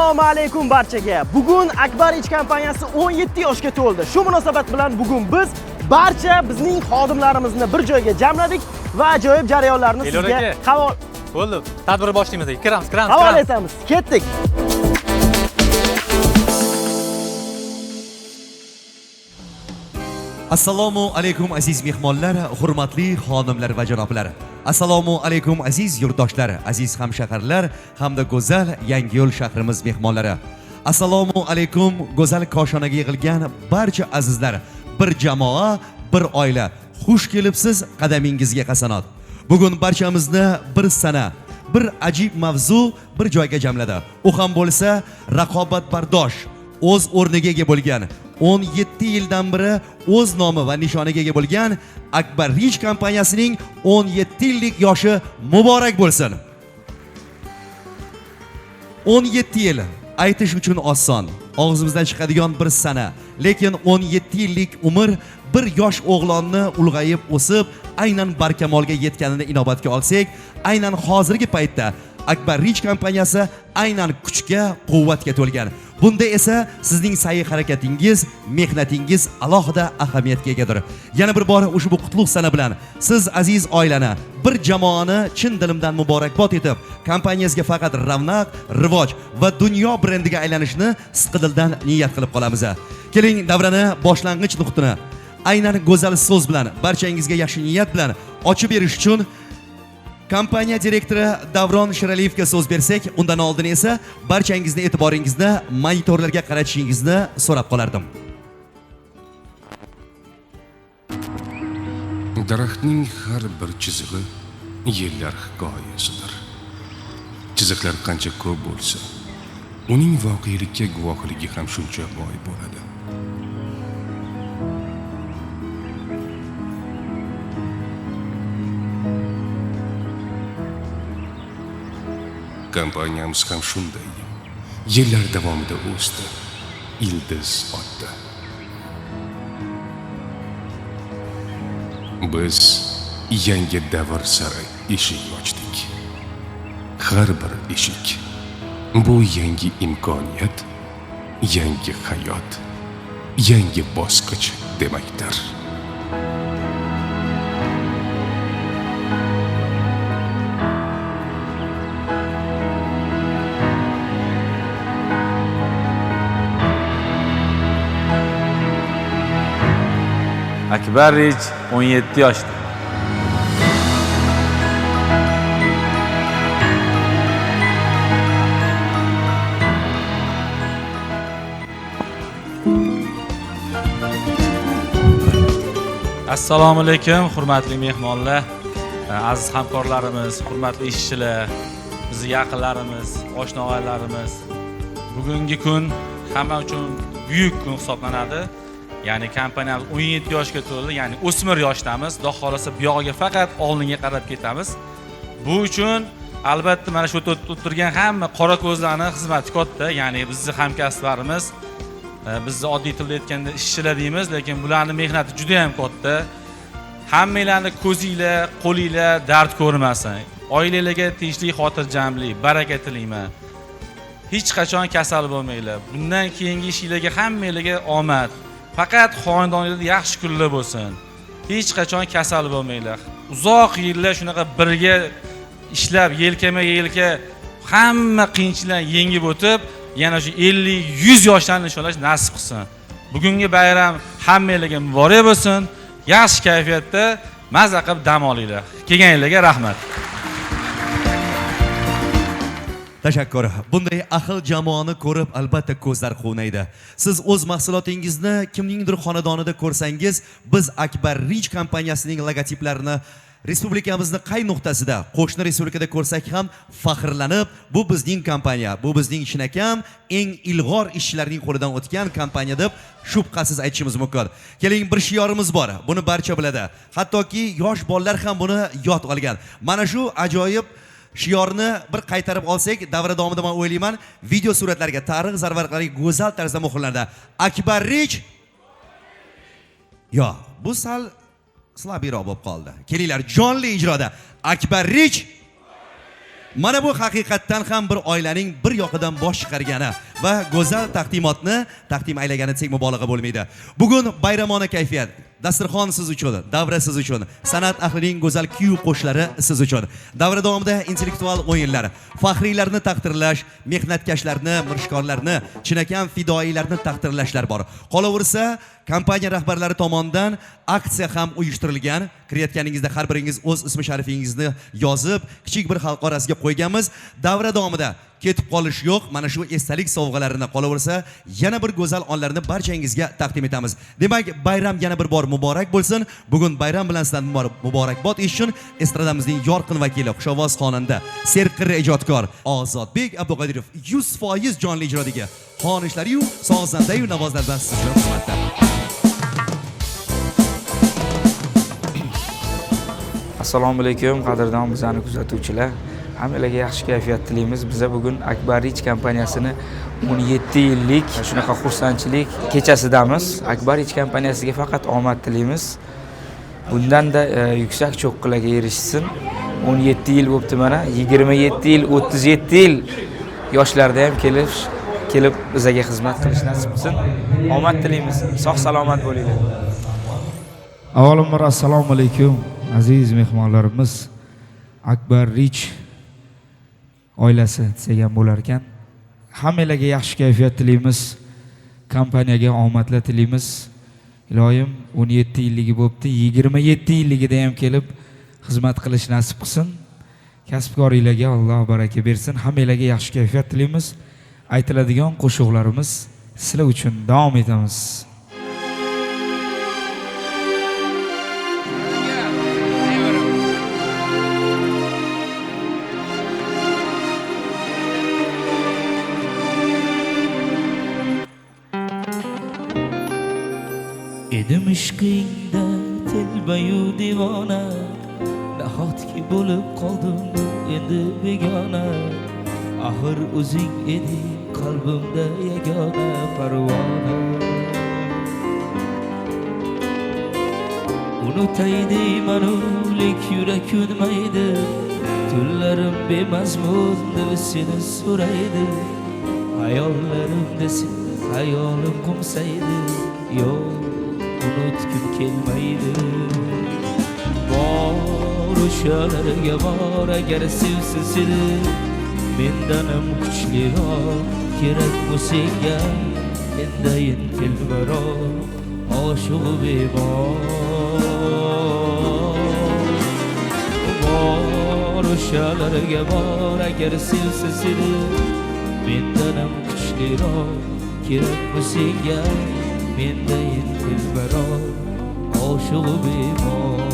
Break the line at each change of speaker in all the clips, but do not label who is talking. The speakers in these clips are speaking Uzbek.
Assalomu alaykum barchaga. Bugun Akbar Ich kompaniyasi 17 yoshga to'ldi. Shu munosabat bilan bugun biz barcha bizning xodimlarimizni bir joyga jamladik va ajoyib jarayonlarni sizga
bo'ldi. Tadbir boshlaymiz. Kiramiz.
Havola etamiz. Ketdik.
Assalomu alaykum aziz mehmonlar, hurmatli xonimlar va janoblar. Assalomu alaykum aziz yurtdoshlar, aziz hamshaharlar hamda go'zal Yangiyo'l shahrimiz mehmonlari. Assalomu alaykum go'zal Koshonaga yig'ilgan barcha azizlar, bir jamoa, bir oila. Xush kelibsiz, qadamingizga qasanot. Bugun barchamizni bir sana, bir ajib mavzu bir joyga jamladi. U ham bo'lsa raqobatbardosh, o'z o'rniga ega bo'lgan 17 yildan beri o'z nomi va nishoniga ega bo'lgan Akbar Ich kompaniyasining 17 yillik yoshi muborak bo'lsin. 17 yil aytish uchun oson, og'zimizdan chiqadigan bir sana, lekin 17 yillik umr bir yosh o'g'lonni ulg'ayib o'sib, aynan barkamolga yetganini inobatga olsak, aynan hozirgi paytda Akbar Ich kompaniyasi aynan kuchga, quvvatga to'lgan. Bunda esa sizning sa'y-harakatingiz, mehnatingiz alohida ahamiyatga egadir. Yana bir bor ushbu qutlug' sana bilan siz aziz oilani, bir jamoani chin dilimdan muborakbod etib, kompaniyangizga faqat ravnaq, rivoj va dunyo brendiga aylanishni siqidildan niyat qilib qolamiz. Keling, davrani boshlang'ich nuqtani aynan go'zal so'z bilan, barchangizga yaxshi niyat bilan ochib berish uchun kompaniya direktori Davron Shiraliyevga so'z bersak, undan oldin esa barchangizni e'tiboringizni monitorlarga qaratishingizni so'rab qolardim.
Daraxtning har bir chizig'i yillar hikoyasidir. Chiziqlar qancha ko'p bo'lsa, uning voqelikka guvohligi ham shuncha boy bo'ladi. Kompaniyamiz ham shunday. Yillar davomida o'sdi, ildiz otdi. Biz yangi davr sari eshik ochdik. Har bir eshik bu yangi imkoniyat, yangi hayot, yangi bosqich demakdir.
Akbar Ich 17 yoshda. Assalomu alaykum, hurmatli mehmonlar, aziz hamkorlarimiz, hurmatli ishchilar, bizning yaqinlarimiz, oshna oilalarimiz. Bugungi kun hamma uchun buyuk kun hisoblanadi. Ya'ni kompaniyamiz 17 yoshga to'ldi, ya'ni o'smir yoshdamiz. Xudo xolasa bu yog'iga faqat oldinga qarab ketamiz. Bu uchun albatta mana shu o'tirgan hamma qora ko'zlarning xizmati katta, ya'ni bizning hamkasblarimiz, bizni oddiy tilda aytganda ishchilar deymiz, lekin bularning mehnati juda ham katta. Hammanglarning ko'zinglar, qo'linglar dard ko'rmasin. Oilalarga tinchlik, xotirjamlik, baraka tilayman. Hech qachon kasal bo'lmanglar. Bundan keyingi ishinglarga hammanglarga omad. Faqat xonadoningizda yaxshi kunlar bo'lsin. Hech qachon kasal bo'lmanglar. Uzoq yillar shunaqa birga ishlab, yelkama-yelka hamma qiyinchiliklarni yengib o'tib, yana shu 50-100 yoshlarni nishonlash nasib qilsin. Bugungi bayram hammanglarga muborak bo'lsin. Yaxshi kayfiyatda mazza qilib dam olinglar. Kelganinglarga rahmat.
Tashakkur. Bunday ahil jamoani ko'rib albatta ko'zlar quvnaydi. Siz o'z mahsulotingizni kimningdir xonadonida ko'rsangiz, biz Akbar Ich kompaniyasining logotiplarini respublikamizning qay nuqtasida, qo'shni respublikada ko'rsak ham faxrlanib, bu bizning kompaniya, bu bizning chinakam eng ilg'or ishchilarning qo'lidan o'tgan kompaniya deb shubhasiz aytishimiz mumkin. Keling, bir shiorimiz bor. Buni barcha biladi. Hattoki yosh bolalar ham buni yod olgan. Mana shu ajoyib shiorni bir qaytarib olsak, davra davomida men o'ylayman, video suratlarga, tarix zarvarlariga go'zal tarzda muhrlanadi. Akbar Ich. Yo, bu sal slabiyroq bo'lib qoldi. Kelinglar, jonli ijroda Akbar Ich Mana bu haqiqatdan ham bir oilaning bir yoqidan bosh chiqargani va go'zal taqdimotni taqdim aylagani desak mubolag'a bo'lmaydi. Bugun bayramona kayfiyat. Dasturxon siz uchun, davra siz uchun, san'at ahlining go'zal kuy qo'shlari siz uchun. Davra davomida intellektual o'yinlar, faxriylarni taqdirlash, mehnatkashlarni, mirishkorlarni, chinakam fidoilarni taqdirlashlar bor. Qolaversa, kompaniya rahbarlari tomonidan aksiya ham uyushtirilgan. Kirayotganingizda har biringiz o'z ismi sharifingizni yozib, kichik bir xalqorasiga qo'yganmiz. Davra davomida ketib qolish yo'q. Mana shu esdalik sovg'alarini qolaversa, yana bir go'zal onlarni barchangizga taqdim etamiz. Demak, bayram yana bir bor muborak bo'lsin. Bugun bayram bilan sizlarni muborakbod etish uchun estradamizning yorqin vakili, xushovoz xonanda, serqirra ijodkor Ozodbek Abduqodirov 100% jonli ijrodagi xonishlari-yu, sozanda-yu navozlardan siz uchun xizmatda.
Assalomu alaykum, qadrdon bizani kuzatuvchilar. Hammalarga yaxshi kayfiyat tilaymiz. Biz bugun Akbar Rich kompaniyasini 17 yillik shunaqa xursandchilik kechasidamiz. Akbar Rich kompaniyasiga faqat omad tilaymiz. Bundan-da yuksak cho'qqilarga erishsin. 17 yil bo'libdi mana, 27 yil, 37 yil yoshlarda ham kelib bizga xizmat qilish nasib qilsin. Omad tilaymiz. Sog' salomat bo'linglar.
Avvalambor assalomu alaykum aziz mehmonlarimiz. Akbar Rich oilasi degan bo'lar ekan. Hammalarga yaxshi kayfiyat tilaymiz. Kompaniyaga omadlar tilaymiz. Iloyim 17 yilligi bo'libdi, 27 yilligida ham kelib xizmat qilish nasib qilsin. Kasbkoringlarga Alloh baraka bersin. Hammalarga yaxshi kayfiyat tilaymiz. Aytiladigan qo'shiqlarimiz sizlar uchun davom etamiz.
Edim ishqingda telbayu divona, nahotki bo'lib qoldim endi begona. Axir o'zing eding qalbimda yagona parvona. Unutay deymanu lek yurak unmaydi, tunlarim bemazmun deb seni so'raydi. Hayollarimda sen hayolim qo'msaydi, yo'q unutgim kelmaydi. Bor o'shalarga bor agar sevsa seni, mendan ham kuchliroq kerak bu senga. Endayin telbaroq oshiq bemor. Bor o'shalarga bor agar sevsa seni, mendan ham kuchliroq kerak bu senga. Mendayin telbaroq oshiq bemor.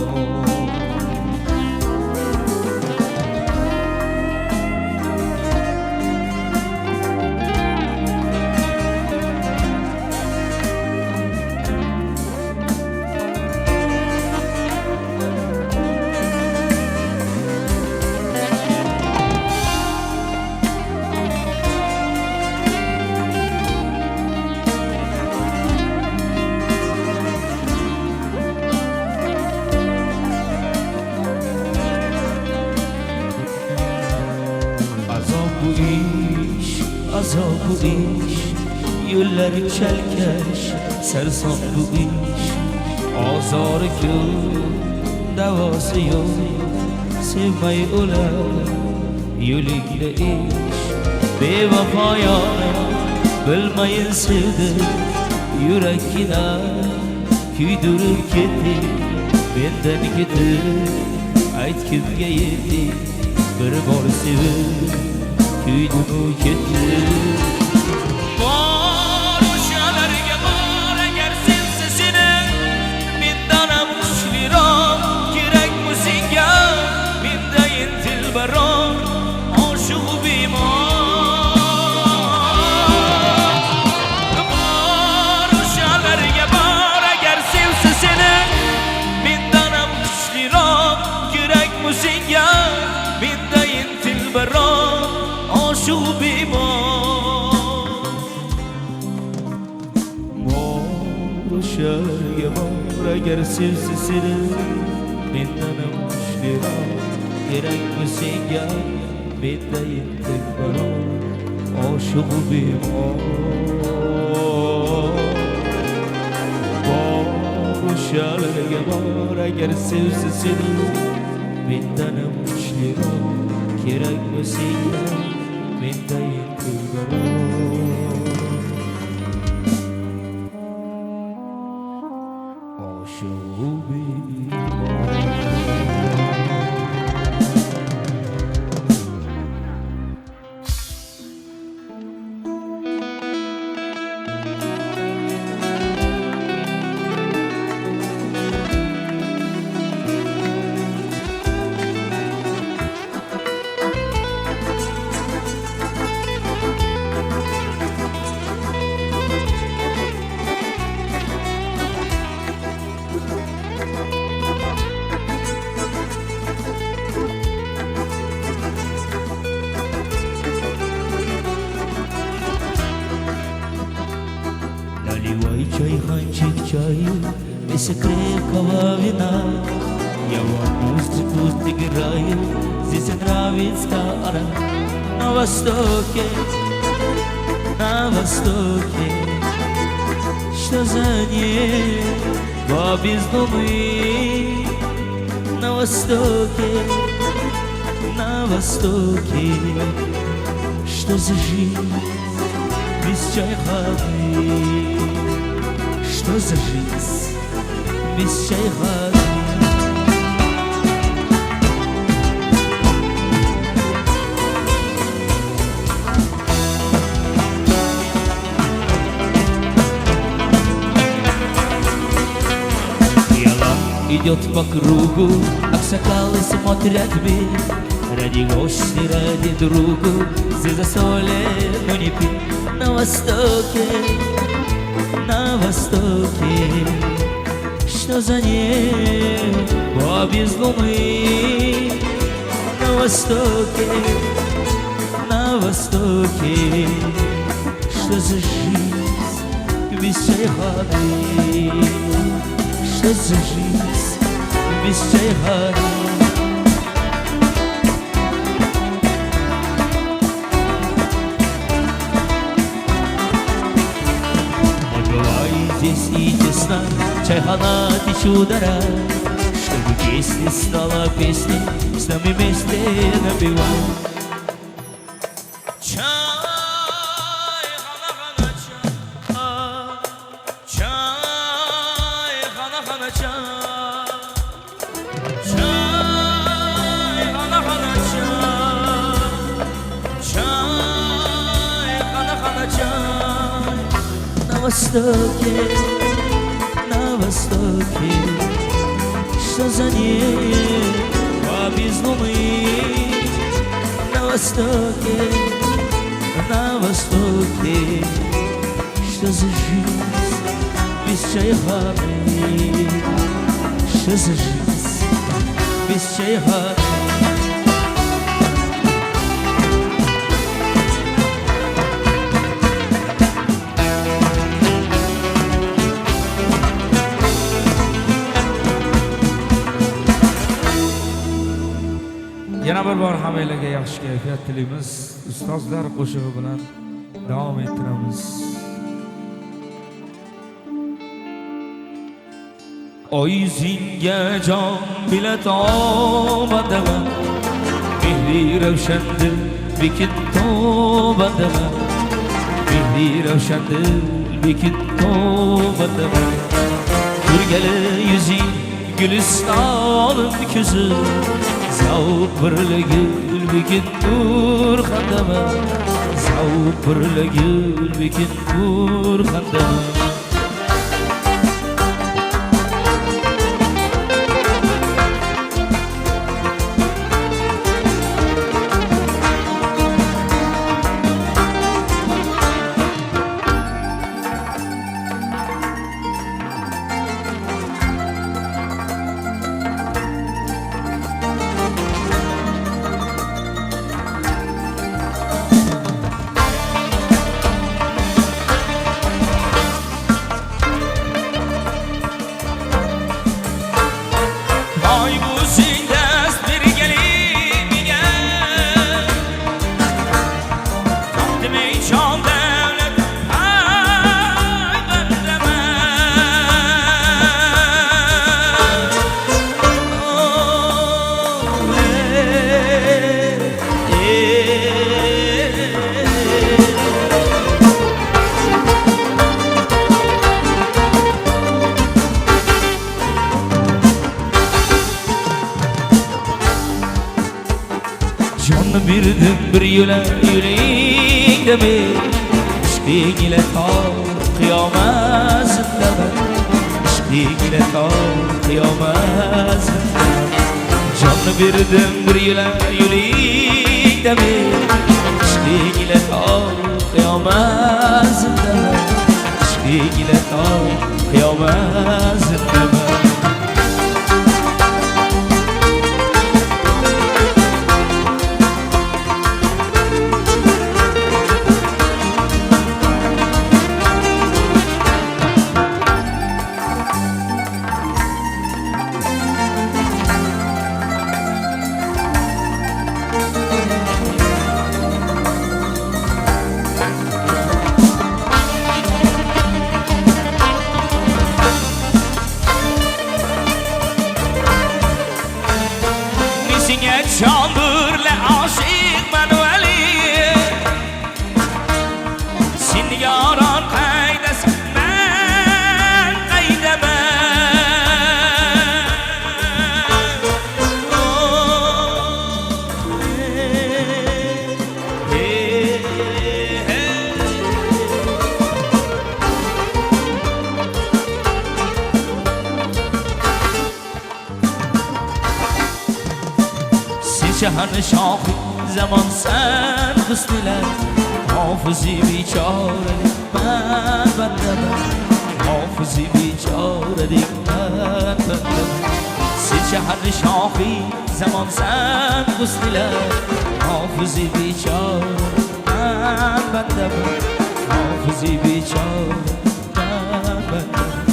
Azob bu ish, yo'llar chalkash, sarson bu ish. Ozori ko'p, davosi yo'q, sevmay o'lar yo'lingda ish. Bevafoyona bilmayin sevdim, yurakkina kuydirib ketding. Mendan ketib aytgimga yetding, bir bor sevib kuydimu ketdim. Bor o'shalarga bor agar sevsa seni, mendan ham kuchliroq kerak bu senga. Mendayin telbaroq oshiq bemor. Bor o'shalarga bor agar sevsa seni, mendan ham kuchliroq kerak bu senga. Mendayin telbaroq oshiq bemor. Bor o'shalarga bor agar sevsa seni, mendan ham kuchliroq kerak bu senga. mendayin dilbaron oshiqu bemor bor o'shalarga bor agar sevsa seni mendanam kuchliroq kerakmi senga mendayin dilbaron oshiqu bemor Наливай чай, ханчик чаю, без крепкого вина. Я вам пусть играю, здесь нравится она. На востоке, что за небо без луны. На востоке, что за жизнь без чайханы. Что за жизнь без чайханы? Идет по кругу, аксакалы смотрят вверх. Ради гости, ради другу, за засоле, но не пить. На востоке, что за небо без луны. На востоке, что за жизнь без чайханы. Что за жизнь без чайханы? Здесь и тесно, чайхана течу дара, чтобы песня стала песней, с нами вместе напевай. На востоке, что за небо без луны. На востоке, что за жизнь без чайханы. Что за жизнь без чайханы?
Yana bir bor hammalarga yaxshi kayfiyat tilaymiz. Ustozlar qo'shig'i bilan davom ettiramiz.
Oy yuzingga jon bilet olmadaman, mehri ravshandil bekin tobadaman, mehri ravshandil bekin tobadaman. Ko'rgali yuzing gulistonim ko'zi, zavq birligul bekin nur xandaman, zavq birligul bekin nur xandaman. birdim bir yo'la yo'lingda men ishqing ila to qiyomat zindaman ishqing ila to qiyomat zindaman jonni birdim bir yo'la yo'lingda men ishqing ila to qiyomat zindaman ishqing ila to qiyomat zindaman Çambırla aşık ben veli Sen yaran kaydesin ben kaydemem Şahane şahı zaman sen hüsnüler Hafızı biçarelik ben bendemem Hafızı biçarelik ben bendemem Sen şahane şahı zaman sen hüsnüler Hafızı biçarelik ben bendemem Hafızı biçarelik ben bendemem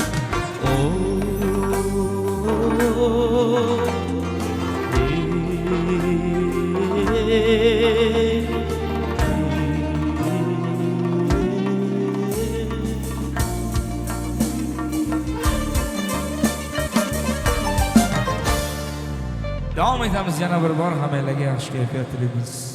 Davom etamiz yana bir bor hammalarga yaxshi kayfiyat tilaymiz.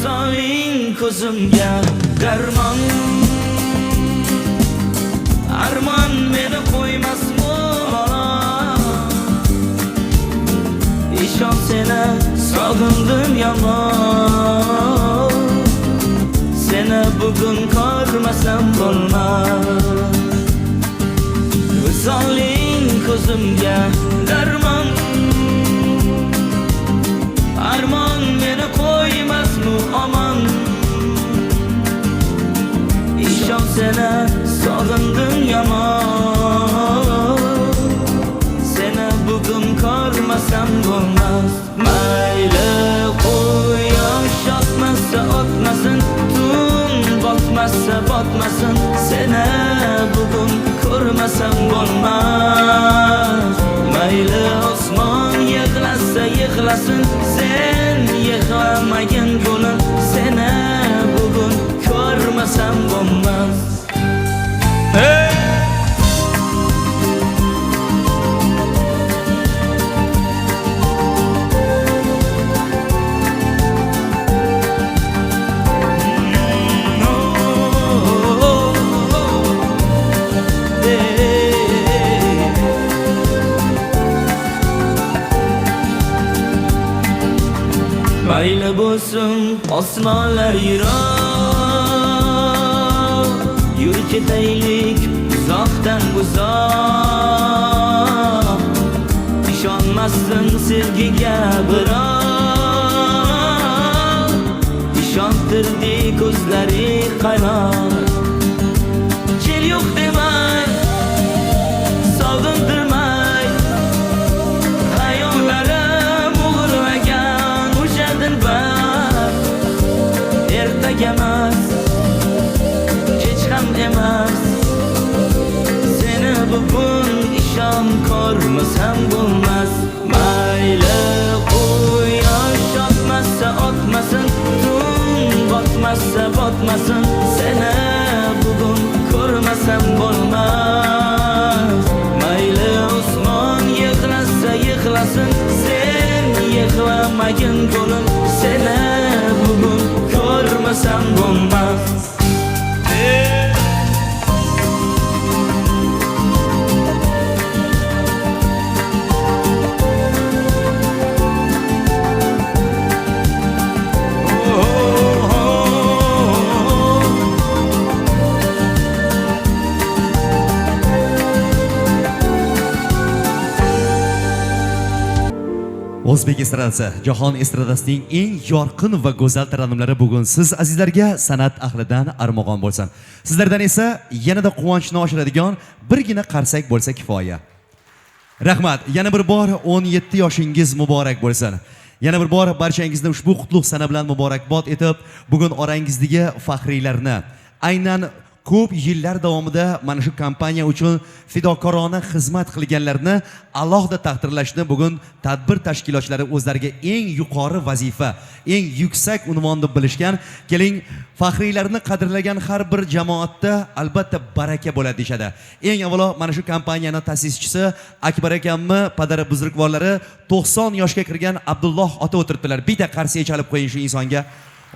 So'ng ko'zimga darmon Armon meni qo'ymasmi ishon seni sog'indim yomon Seni bugun ko'rmasam bo'lmas So'ng ko'zimga darmon Armon meni qo'ymasmi omon ishon seni sog'indim yomon Seni bugun ko'rmasam bo'lmas Mayli quyosh otmasa otmasin Tun botmasa botmasin Seni bugun ko'rmasam bo'lmas Mayli osmon yig'lasa yig'lasin Sen yig'lamagin gulim Seni bugun ko'rmasam bo'lmas Mayli bo'lsin osmonlar yiroq Yur ketaylik uzoqdan uzoq İşonmassin sevgiga biroq İshontirdi ko'zlari qaynoq Kel yo'q demay sog'intirmay Hayollarim uyg'urmagan o'sha dilbar Ertaga emas kech ham emas Seni bugun ishon ko'rmasam bo'lmas Mayli quyosh otmasa otmasin Tun botmasa botmasin Seni bugun ko'rmasam bo'lmas ko'rmagin gulum, seni bugun ko'rmasam bo'lmas.
O'zbek estradasi, jahon estradasining eng yorqin va go'zal taranumlari bugun siz azizlarga san'at ahlidan armog'on bo'lsin. Sizlardan esa yanada quvonchni oshiradigan birgina qarsak bo'lsa kifoya. Rahmat, yana bir bor 17 yoshingiz muborak bo'lsin. Yana bir bor barchangizni ushbu qutlug' sana bilan muborakbod etib, bugun orangizdagi faxriylarni, aynan ko'p yillar davomida mana shu kompaniya uchun fidokorona xizmat qilganlarni alohida taqdirlashni bugun tadbir tashkilotchilari o'zlariga eng yuqori vazifa, eng yuksak unvonni bilishgan. Keling, faxriylarni qadrlagan har bir jamoatda albatta baraka bo'ladi deyshadi. Eng avvalo mana shu kompaniyaning ta'sischisi Akbar akamni padari buzrukvorlari 90 yoshga kirgan Abdulloh ota o'tiribdilar. Bitta qarsiya chalib qo'ying shu insonga.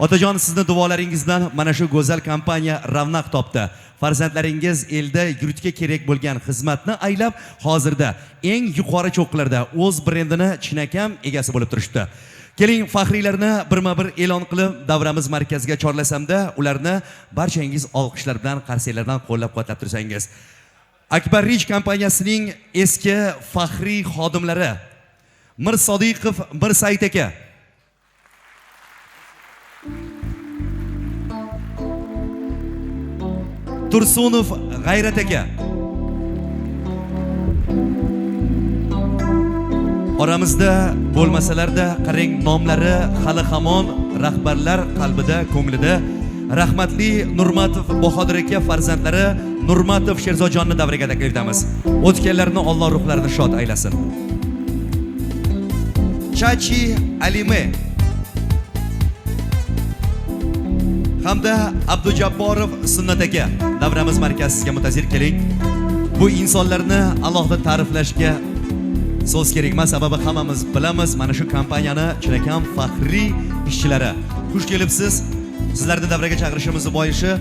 Otajon, sizni duolaringizdan mana shu go'zal kompaniya ravnaq topdi. Farzandlaringiz elda yurtga kerak bo'lgan xizmatni aylab, hozirda eng yuqori cho'qqilarda o'z brendini chinakam egasi bo'lib turishdi. Keling, faxriylarni birma-bir e'lon qilib, davramiz markaziga chorlasamda, ularni barchangiz olqishlar bilan, qarsaklardan qo'llab-quvvatlab tursangiz. Akbar Rich kompaniyasining eski faxriy xodimlari Mir Sodiqov, Mir Said aka, Tursunov G'ayrat aka, oramizda bo'lmasalarda qarang, nomlari hali hamon rahbarlar qalbida, ko'nglida. Rahmatli Nurmatov Bahodir aka farzandlari Nurmatov Sherzodjonni davriga taklif etamiz. O'tganlarni Alloh ruhlarini shod aylasin. Chachi Alime hamda Abdujabborov Sunnat aka davramiz markaziga mutazir. Keling, bu insonlarni alohida ta'riflashga so'z kerak emas, sababi hammamiz bilamiz, mana shu kompaniyani chinakam faxriy ishchilari. Xush kelibsiz. Sizlarni davraga chaqirishimizni boishi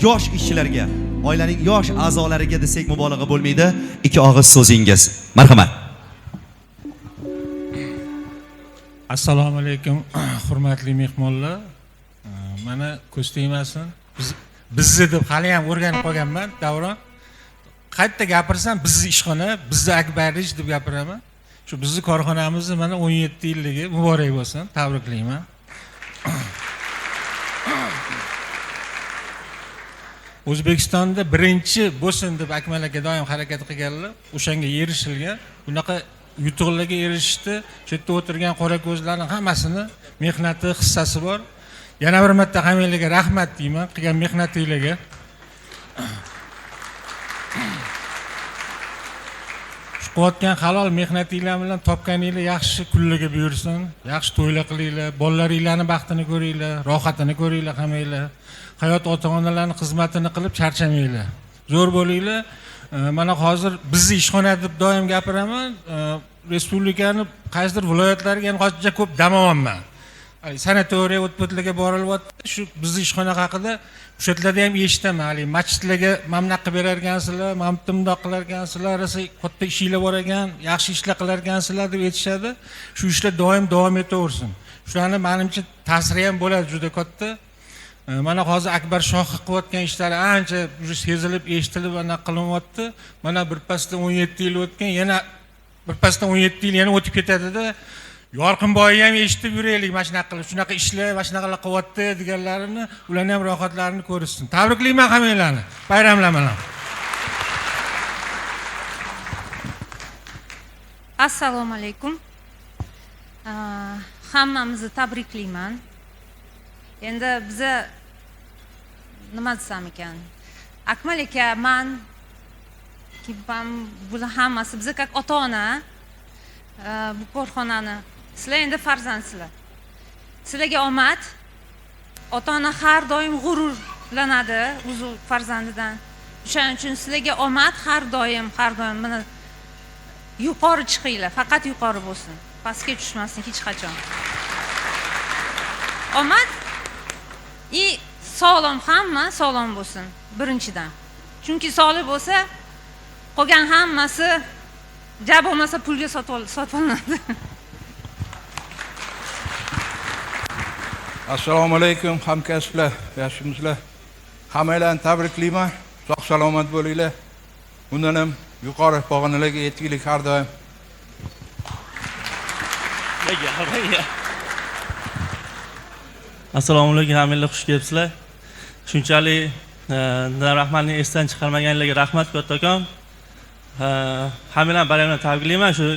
yosh ishchilarga, oilaning yosh a'zolariga desak mubolag'a bo'lmaydi. Ikki og'iz so'zingiz. Marhamat.
Assalomu alaykum, hurmatli mehmonlar. Mana ko'z tegmasin. Bizni deb hali ham o'rganib qolganman, Davron. Qayerda gapirsam bizni ishxona, bizni Akbar Rich deb gapiraman. Shu bizni korxonamizni mana 17 yilligi muborak bo'lsin. Tabriklayman. O'zbekistonda birinchi bo'lsin deb Akmal aka doim harakat qilganlar, o'shanga erishilgan. Bunaqa yutuqlarga erishishdi. Shu yerda o'tirgan qora ko'zlarning hammasini mehnati, hissasi bor. Yana bir marta hammalarga rahmat deyman, qilgan mehnatingizga. Shu qilayotgan halol mehnatinglar bilan topganinglar yaxshi kunlarga buyursin, yaxshi to'ylar qilinglar, bolalaringlarning baxtini ko'ringlar, rohatini ko'ringlar hammanglar. Hayot ota-onalarning xizmatini qilib charchamanglar. Zo'r bo'linglar. Mana hozir bizni ishxona deb doim gapiraman. Respublikaning qaysidir viloyatlariga ham hozircha ko'p damoyman. Sanatoriya o'tpotlarga borilyapti. Shu bizni ishxona haqida o'sha yerlarda ham eshitaman. Hali masjidlarga mamlaq qilib berar ekansizlar, mamtimdoq qilar ekansizlar, rosa katta ishlar bor ekan, yaxshi ishlar qilar ekansizlar deb aytishadi. Shu ishlar doim davom etaversin. Shularni menimcha ta'siri ham bo'ladi juda katta. Mana hozir Akbar Shohi qilayotgan ishlari ancha sezilib, eshitilib va qilyapti. Mana birpasda 17 yil o'tgan, yana birpasda 17 yil yana o'tib ketadi-da. Yorqinboy ham eshitib yuraylik, mana shunaqa qilib, shunaqa ishlar, mana shunaqalar qilyapti deganlarini, ularni ham rohatlarini ko'rsin. Tabriklayman hammanglarni. Bayramlar bilan.
Assalomu alaykum. Hammamizni tabriklayman. Endi biza nima desam ekan? Akmal aka, men bular hammasi biza как ota-ona bu korxonani. Sizlar endi farzandsizlar. Sizlarga omad. Ota-ona har doim g'ururlanadi o'z farzandidan. Shuning uchun sizlarga omad har doim mana yuqori chiqinglar, faqat yuqori bo'lsin. Pastga tushmasin hech qachon. omad sog'lom, hamma sog'lom bo'lsin birinchidan. Chunki sog'lik bo'lsa, qolgan hammasi ja bo'lmasa pulga sotib olinadi.
Assalomu alaykum hamkasblar, yaxshimisizlar? Hammalarni tabriklayman. Sog' salomat bo'linglar. Bundan ham yuqori pog'onalarga yetaylik har doim.
Assalomu alaykum, hammalar xush kelibsizlar. Shunchalik rahmatni esdan chiqarmaganlarga rahmat kattakon. Hammalarni bayramini tabriklayman. Shu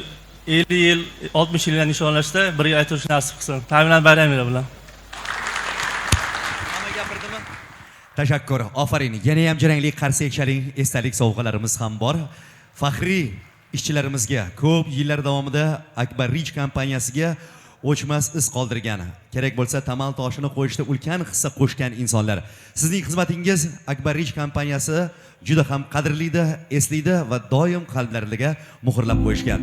50 yil, 60 yildan nishonlashda birga aytirish nasib qilsin. Hammalarni bayraminglar bilan.
Tashakkur, ofarin. Yana ham jarangli qarsak sharing esdalik sovg'alarimiz ham bor. Faxriy ishchilarimizga ko'p yillar davomida Akbar Rich kompaniyasiga o'chmas iz qoldirgan, kerak bo'lsa tamal toshini qo'yishda ulkan hissa qo'shgan insonlar. Sizning xizmatingiz Akbar Rich kompaniyasi juda ham qadrlida, eslaydi va doim qalblarga muhrlab qo'yishgan.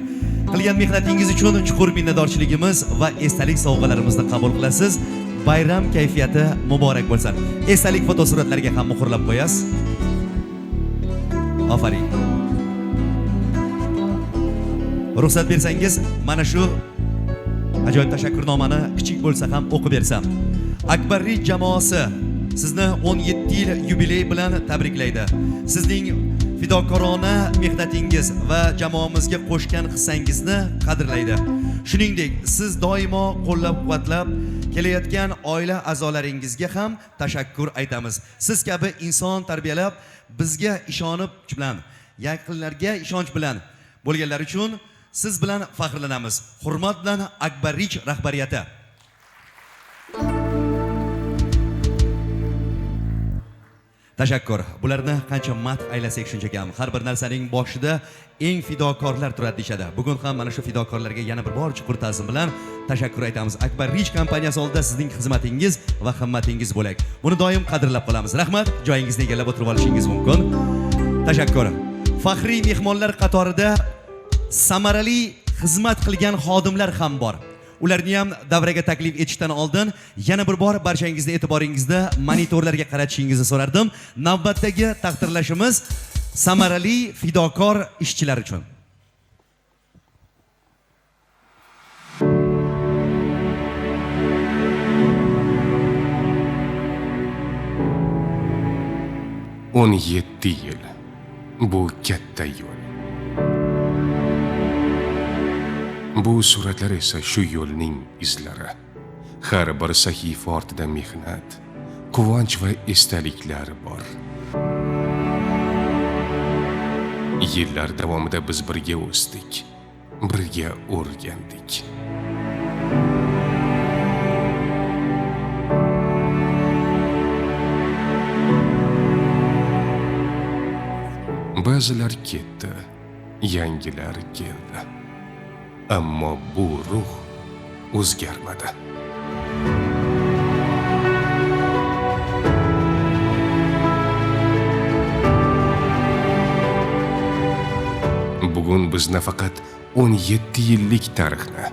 Qilgan mehnatingiz uchun chuqur minnatdorchiligimiz va esdalik sovg'alarimizni qabul qilasiz. Bayram kayfiyati muborak bo'lsin. Esdalik fotosuratlarga ham muhrlab qo'yasiz. Ofarin. Ruxsat bersangiz, mana shu ajoyib tashakkurnomani kichik bo'lsa ham o'qib bersam. Akbar Rich jamoasi sizni 17 yil yubiley bilan tabriklaydi. Sizning fidokorona mehnatingiz va jamoamizga qo'shgan hissangizni qadrlaydi. Shuningdek, siz doimo qo'llab-quvvatlab kelayotgan oila a'zolaringizga ham tashakkur aytamiz. Siz kabi inson tarbiyalab, bizga ishonib bilan, yaqinlarga ishonch bilan bo'lganlar uchun siz bilan faxrlanamiz. Hurmat bilan Akbar Rich rahbariyati. Tashakkur. Bularni qancha mat aylasak shuncha kam. Har bir narsaning boshida eng fidokorlar turadi deyshadi. Bugun ham mana shu fidokorlarga yana bir bor chuqur ta'zim bilan tashakkur aytamiz. Akbar Rich kompaniyasi oldida sizning xizmatingiz va himmatingiz bo'lak. Buni doim qadrlab qolamiz. Rahmat. Joyingizni egallab o'tirib olishingiz mumkin. Tashakkur. Faxriy mehmonlar qatorida samarali xizmat qilgan xodimlar ham bor. Ularni ham davraga taklif etishdan oldin yana bir bor barchangizni e'tiboringizni monitorlarga qaratishingizni so'rardim. Navbatdagi taqdirlashimiz samarali fidokor ishchilar uchun.
o'n 17 yil. Bu katta yo'l. Bu suratlar esa shu yo'lning izlari. Har bir sahifa ortida mehnat, quvonch va esdaliklar bor. Yillar davomida biz birga o'sdik, birga o'rgandik. Ba'zilar ketdi, yangilar keldi. Ammo bu ruh o'zgarmadi. Bugun biz nafaqat 17 yillik tarixni,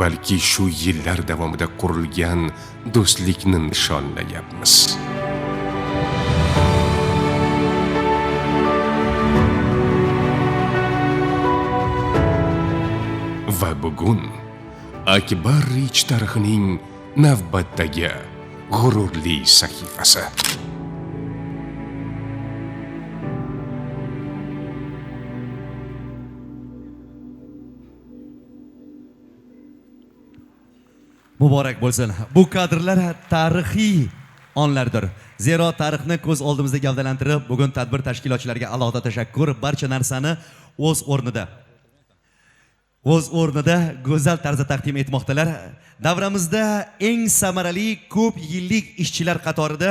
balki shu yillar davomida qurilgan do'stlikni nishonlayapmiz. Va bugun Akbar Rich tarixining navbatdagi g'ururli sahifasi.
Muborak bo'lsin. Bu kadrlar tarixiy onlardir. Zero tarixni ko'z oldimizda gavdalantirib, bugun tadbir tashkilotchilariga alohida tashakkur. Barcha narsani o'z o'rnida go'zal tarzda taqdim etmoqdalar. Davramizda eng samarali ko'p yillik ishchilar qatorida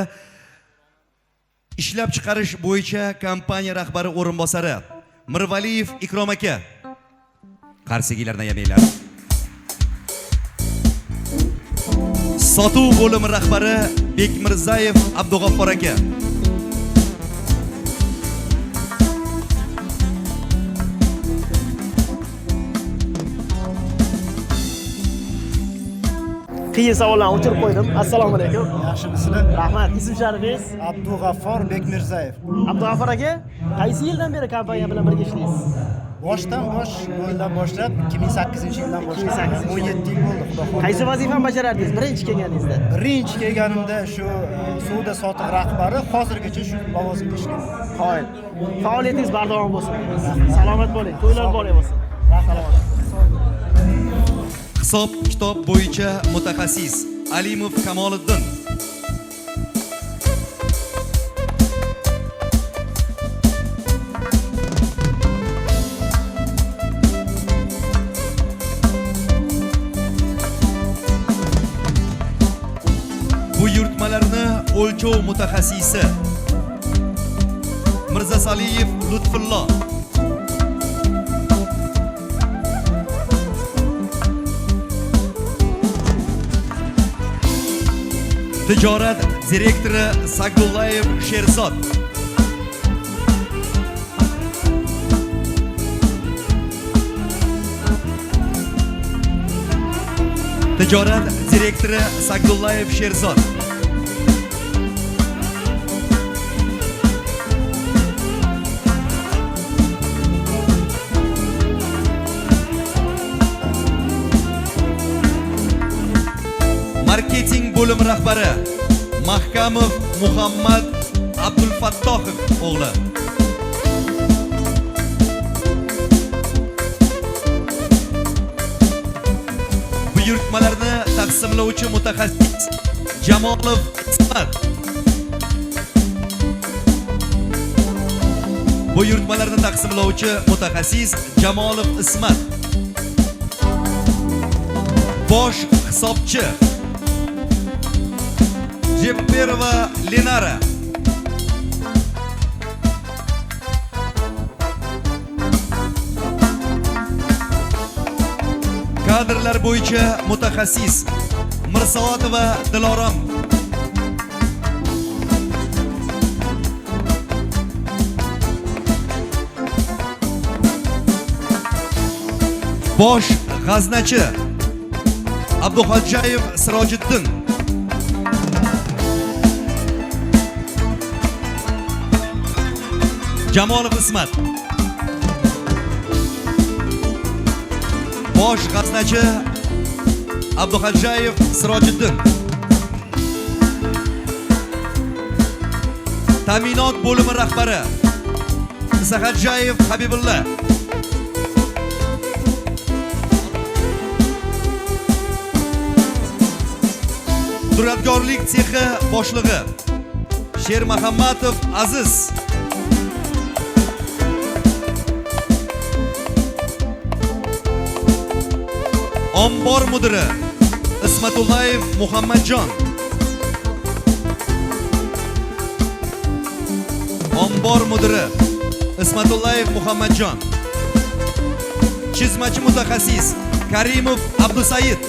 ishlab chiqarish bo'yicha kompaniya rahbari o'rinbosari Mirvaliyev Ikrom aka. Qarsigilardan yamanglar. Sotuv bo'limi rahbari Bekmirzayev Abdug'offar aka.
qiyin savollarni o'chirib qo'ydim. Assalomu alaykum.
Yaxshimisizlar?
Rahmat. Ism sharifingiz?
Abdug'affor Bekmirzayev.
Abdug'affor aka, qaysi yildan beri kompaniya bilan birga ishlaysiz?
Boshdan yildan boshlab 2008-yildan boshlab 17 yil bo'ldi, xudo xohlasa.
Qaysi vazifani bajarardingiz birinchi kelganingizda?
Birinchi kelganimda shu savdo sotiq rahbari, hozirgacha shu lavozimda ishlayman.
Qoyil. Faoliyatingiz bardavom bo'lsin. Salomat bo'ling. To'ylar bor bo'lsin. Salomat.
Hisob kitob bo'yicha mutaxassis Alimov Kamoliddin. Buyurtmalarni o'lchov mutaxassisi Mirzasaliyev Lutfullo. Tijorat direktori Sagdullayev Sherzod. Tijorat direktori Sagdullayev Sherzod. Marketing bo'lim rahbari Mahkamov Muhammad Abdulfattohov o'g'li. Buyurtmalarni taqsimlovchi mutaxassis Jamolov Ismat. Buyurtmalarni taqsimlovchi mutaxassis Jamolov Ismat. Bosh hisobchi Jepperova Lenara. Kadrlar bo'yicha mutaxassis Mirsoatova Dilorom. Bosh g'aznachi Abduxo'jayev Sirojiddin. Jamolov Ismat. Bosh g'aznachi Abduxo'jayev Sirojiddin. Ta'minot bo'limi rahbari Saxadjayev Habibulla. Duradgorlik sexi boshlig'i Shermahammatov Aziz. Ombor mudiri Ismatullayev Muhammadjon. Ombor mudiri Ismatullayev Muhammadjon. Chizmachi mutaxassis Karimov Abdusaid.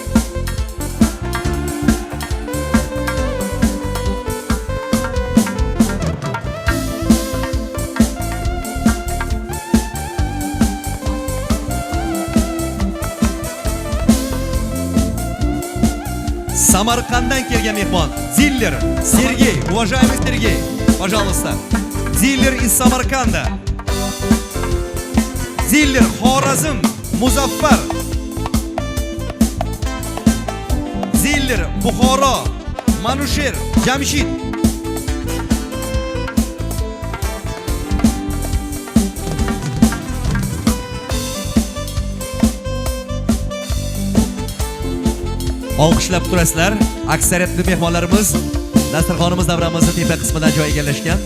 Samarqanddan kelgan mehmon Ziller Sergey, уважаемый Sergey, пожалуйста. Ziller из Samarqanda. Ziller Xorazm Muzaffar. Ziller Buxoro Manusher Jamshid. Olqishlab turasizlar. Aksariyatli mehmonlarimiz dasturxonimiz davramizning tepa qismida joy egallashgan.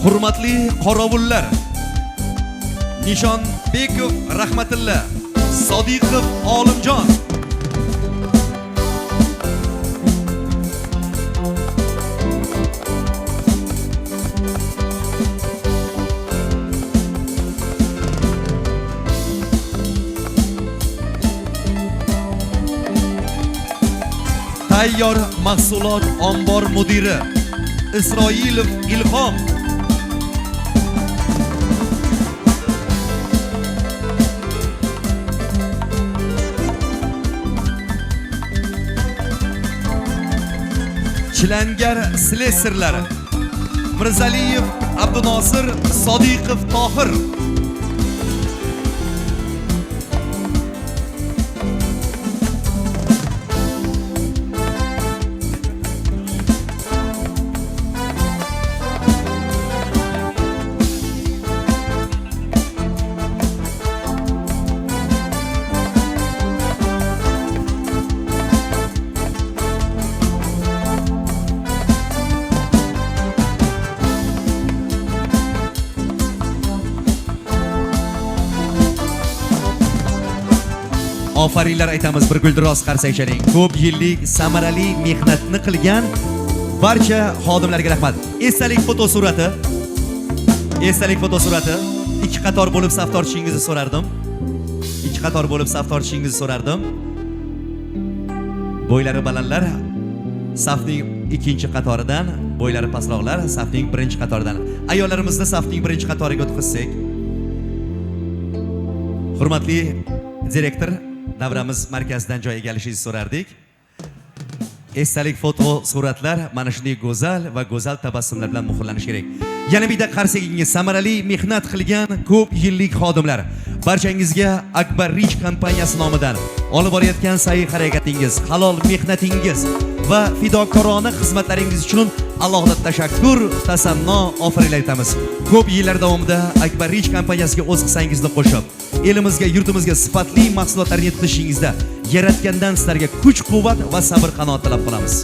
Hurmatli qorovullar, Nishonbekov Rahmatilla, Sodiqov Olimjon, Tayyor mahsulot ombor mudiri Isroilov Ilhom. Chilangar slesarlari Mirzaliyev Abdunosir Sodiqov Tohir. Ofarinlar aytamiz bir guldiroz qarsak chaling. Ko'p yillik samarali mehnatni qilgan barcha xodimlarga rahmat. Esdalik fotosurati. Esdalik fotosurati. 2 qator bo'lib saf tortishingizni so'rardim. 2 qator bo'lib saf tortishingizni so'rardim. Bo'ylari balandlar safning 2 qatoridan, bo'ylari pastroqlar safning 1 qatoridan. Ayollarimizni safning 1 qatoriga o'tkazsak. Hurmatli direktor, davramiz markazidan joy egallashingizni so'rardik. Esdalik foto suratlar mana shunday go'zal va go'zal tabassumlar bilan muhrlanishi kerak. Yana bitta qarsagingiz samarali mehnat qilgan ko'p yillik xodimlar. Barchangizga Akbar Rich kompaniyasi nomidan olib borayotgan sa'y-harakatingiz, halol mehnatingiz va fidokorona xizmatlaringiz uchun alohida tashakkur, tasanno, ofarinlar aytamiz. Ko'p yillar davomida Akbar Rich kompaniyasiga o'z hissangizni qo'shib, elimizga, yurtimizga sifatli mahsulotlarni yetkazishingizda yaratgandan sizlarga kuch-quvvat va sabr-qanoat tilab qolamiz.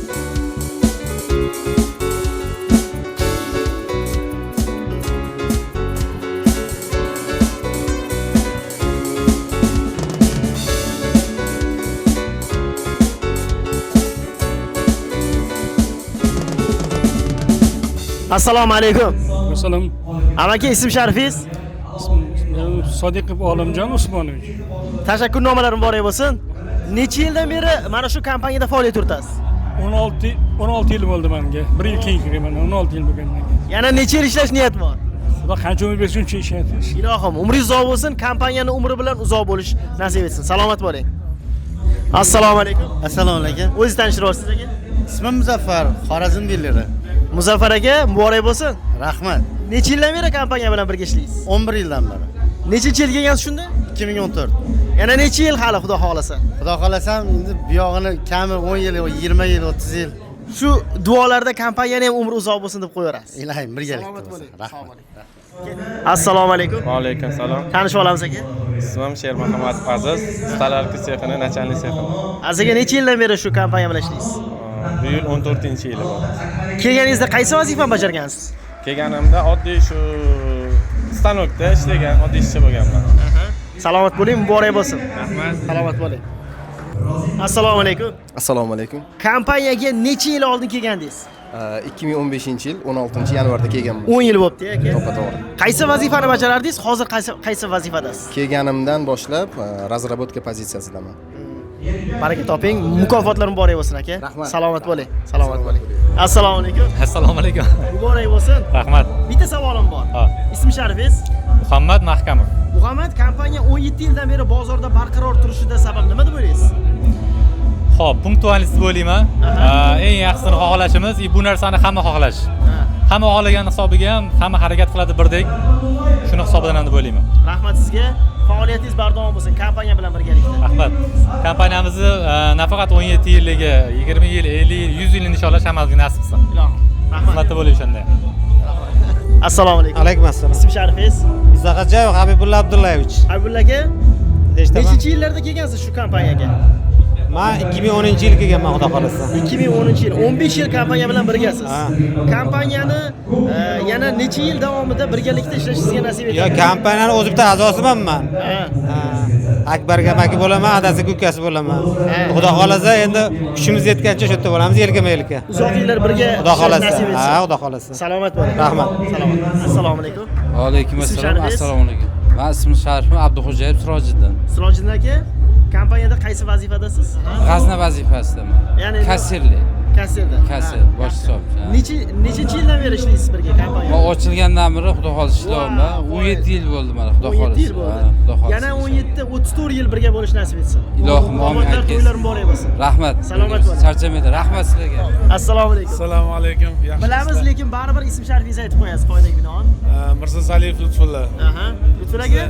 Assalomu alaykum.
Assalom.
Amaki, ism sharifingiz?
Sodiqov Olimjon Usmonovich.
Tashakkurnoma muborak bo'lsin. Necha yildan beri mana shu kompaniyada faoliyat yuritasiz?
16 yil bo'ldi menga. 1 yil keyin kirganman. 16 yil bo'lgan menga.
Yana necha yil ishlash niyat bor?
Xudo qancha umr bersin shuncha ishlaymiz.
Ilohim, umringiz uzoq bo'lsin, kompaniyani umri bilan uzoq bo'lish nasib etsin. Salomat bo'ling. Assalomu alaykum.
Assalomu alaykum.
O'zingiz tanishtirib olasiz aka?
Ismim Muzaffar, Xorazm dilleri.
Muzaffar aka, muborak bo'lsin.
Rahmat.
Necha yildan beri kompaniya bilan birga ishlaysiz?
11 yildan beri.
Necha yil kelgansiz shunda?
2014.
Yana necha yil hali xudo xolasa?
Xudo xolasam, endi bu yog'ini kami 10 yil, 20 yil, 30 yil.
Shu duolarda kompaniyani ham umri uzoq bo'lsin deb qo'yarasiz.
Ilohim birgalikda bo'lsin. Rahmat.
Assalomu alaykum.
Va alaykum salom.
Tanishib olamiz aka?
Ismim Shermuhammad Aziz, ustalarki sexini nachalnik sexini.
Aziga necha yildan beri shu kompaniya bilan ishlaysiz?
Bu yil 14-yili bo'ldi.
Kelganingizda qaysi vazifani bajargansiz?
Kelganimda oddiy shu stanokda ishlagan oddiy ishchi bo'lganman.
Salomat bo'ling, muborak bo'lsin.
Rahmat.
Salomat bo'ling. Assalomu alaykum.
Assalomu alaykum.
Kompaniyaga necha yil oldin kelgandingiz?
2015-yil 16-yanvarda kelganman.
10 yil bo'libdi aka.
To'g'ri.
Qaysi vazifani bajarardingiz? Hozir qaysi vazifadasiz?
Kelganimdan boshlab razrabotka pozitsiyasidaman.
Baraka toping, mukofotlar muborak bo'lsin aka.
Rahmat.
Salomat bo'ling. Salomat bo'ling. Assalomu alaykum.
Assalomu alaykum.
Muborak bo'lsin.
Rahmat.
Bitta savolim bor. Ism sharifingiz?
Muhammad Mahkamov.
Muhammad, kompaniya 17 yildan beri bozorda barqaror turishida sabab nima deb o'ylaysiz?
Xo'p, punktualist bo'layman. Eng yaxshisini xohlashimiz, bu narsani hamma xohlash. Hamma xohlagan hisobiga ham hamma harakat qiladi birdek. Shuni hisobidan deb o'ylayman.
Rahmat sizga. Faoliyatingiz bardavom bo'lsin kompaniya bilan birgalikda.
Rahmat. Kompaniyamizni nafaqat 17 yilligi, 20 yil, 50 yil, 100 yilni nishonlash hammamizga nasib qilsin.
Ilohim. Rahmat.
Xizmatda bo'ling o'shanda.
Assalomu alaykum.
Alaykum assalom.
Ism sharifingiz?
Izoqajoyev Habibulla Abdullayevich.
Habibulla aka, nechinchi yillarda kelgansiz shu kompaniyaga?
Men 2010-yil kelganman, xudo xolasa.
2010-yil, 15 yil kompaniya bilan birgasiz. Kompaniyani yana necha yil davomida birgalikda ishlash sizga nasib etdi?
Yo, kompaniyani o'z bitta a'zosiman men. Akbarga amaki bo'laman, adasiga ukasi bo'laman. Xudo xolasa endi kuchimiz yetgancha shu yerda bo'lamiz, yelkama-yelka.
Uzoq yillar birga
xudo xolasa.
nasib etsin.
Ha, xudo xolasa.
Salomat bo'ling.
Rahmat.
Salomat. Assalomu alaykum.
Va alaykum assalom. Assalomu alaykum. Men ismim Sharifim Abduxo'jayev Sirojiddin.
Sirojiddin aka, Kompaniyada qaysi vazifadasiz?
G'azna vazifasidaman.
Ya'ni
kassirlik.
Kassirda.
Kassir, bosh hisobchi.
Nechanchi yildan beri ishlaysiz birga kompaniyada?
Men ochilgandan beri xudo xohlasa ishlayapman. 17 yil bo'ldi mana xudo
17 yil
xohlasa.
bo'ldi.
Xudo xohlasa.
Yana 17-34 yil birga bo'lish nasib etsin.
Ilohim omin
Omadlar, to'ylar muborak bo'lsin.
Rahmat.
Salomat bo'ling.
Charchamaydi. Rahmat sizlarga.
Assalomu alaykum.
Assalomu alaykum.
Bilamiz, lekin baribir ism sharifingizni aytib qo'yasiz qoidaga binoan.
Mirzasaliyev Lutfulla.
Aha. Lutful aka,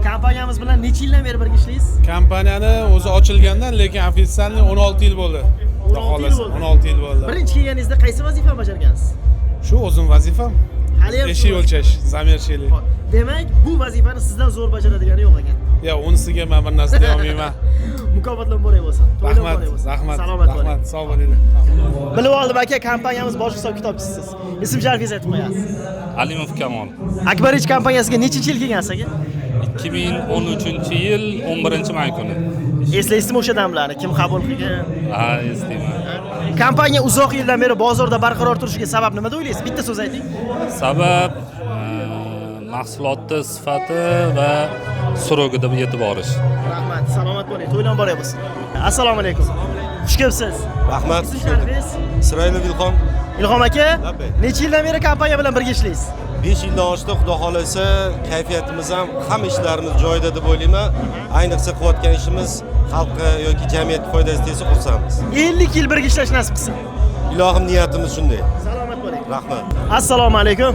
kompaniyamiz bilan necha yildan beri birga ishlaysiz?
Kompaniyani o'zi ochilgandan, lekin ofitsialni 16 yil bo'ldi. 16 yil bo'ldi.
Birinchi kelganingizda qaysi vazifani bajargansiz?
Shu o'zim vazifam.
Hali ham
Eshik o'lchash, zamirchilik.
Demak, bu vazifani sizdan zo'r bajaradigani yo'q ekan.
Ya, unisiga men bir narsa deya olmayman.
Mukofotlar muborak bo'lsin. To'ylar
Rahmat,
muborak bo'lsin.
rahmat.
Salomat bo'ling.
Rahmat, sog' bo'linglar.
Bilib oldim aka, kompaniyamiz bosh hisob kitobchisiz. Ism sharifingizni aytib qo'yasiz.
Alimov Kamol.
Akbarich kompaniyasiga nechinchi yil kelgansiz aka?
2013-yil 11-may kuni.
Eslaysizmi o'sha damlarni? Kim qabul qilgan?
Ha, eslayman.
Kompaniya uzoq yildan beri bozorda barqaror turishiga sabab nima deb o'ylaysiz? Bitta so'z ayting.
Sabab mahsulotning sifati va surogida yetib borish.
Rahmat, salomat bo'ling. To'ylar muborak bo'lsin. Assalomu alaykum. Xush kelibsiz.
Rahmat.
Ism sharifingiz?
Isroilov Ilhom.
Ilhom aka, necha yildan beri kompaniya bilan birga ishlaysiz?
5 yildan oshdi, xudo xolasa, kayfiyatimiz ham, hamma ishlarimiz joyida deb o'ylayman. Ayniqsa qilayotgan ishimiz xalqqa yoki jamiyatga foydasi tegsa xursandmiz.
50 yil birga ishlash nasib qilsin.
Ilohim niyatimiz shunday.
Salomat bo'ling.
Rahmat.
Assalomu alaykum.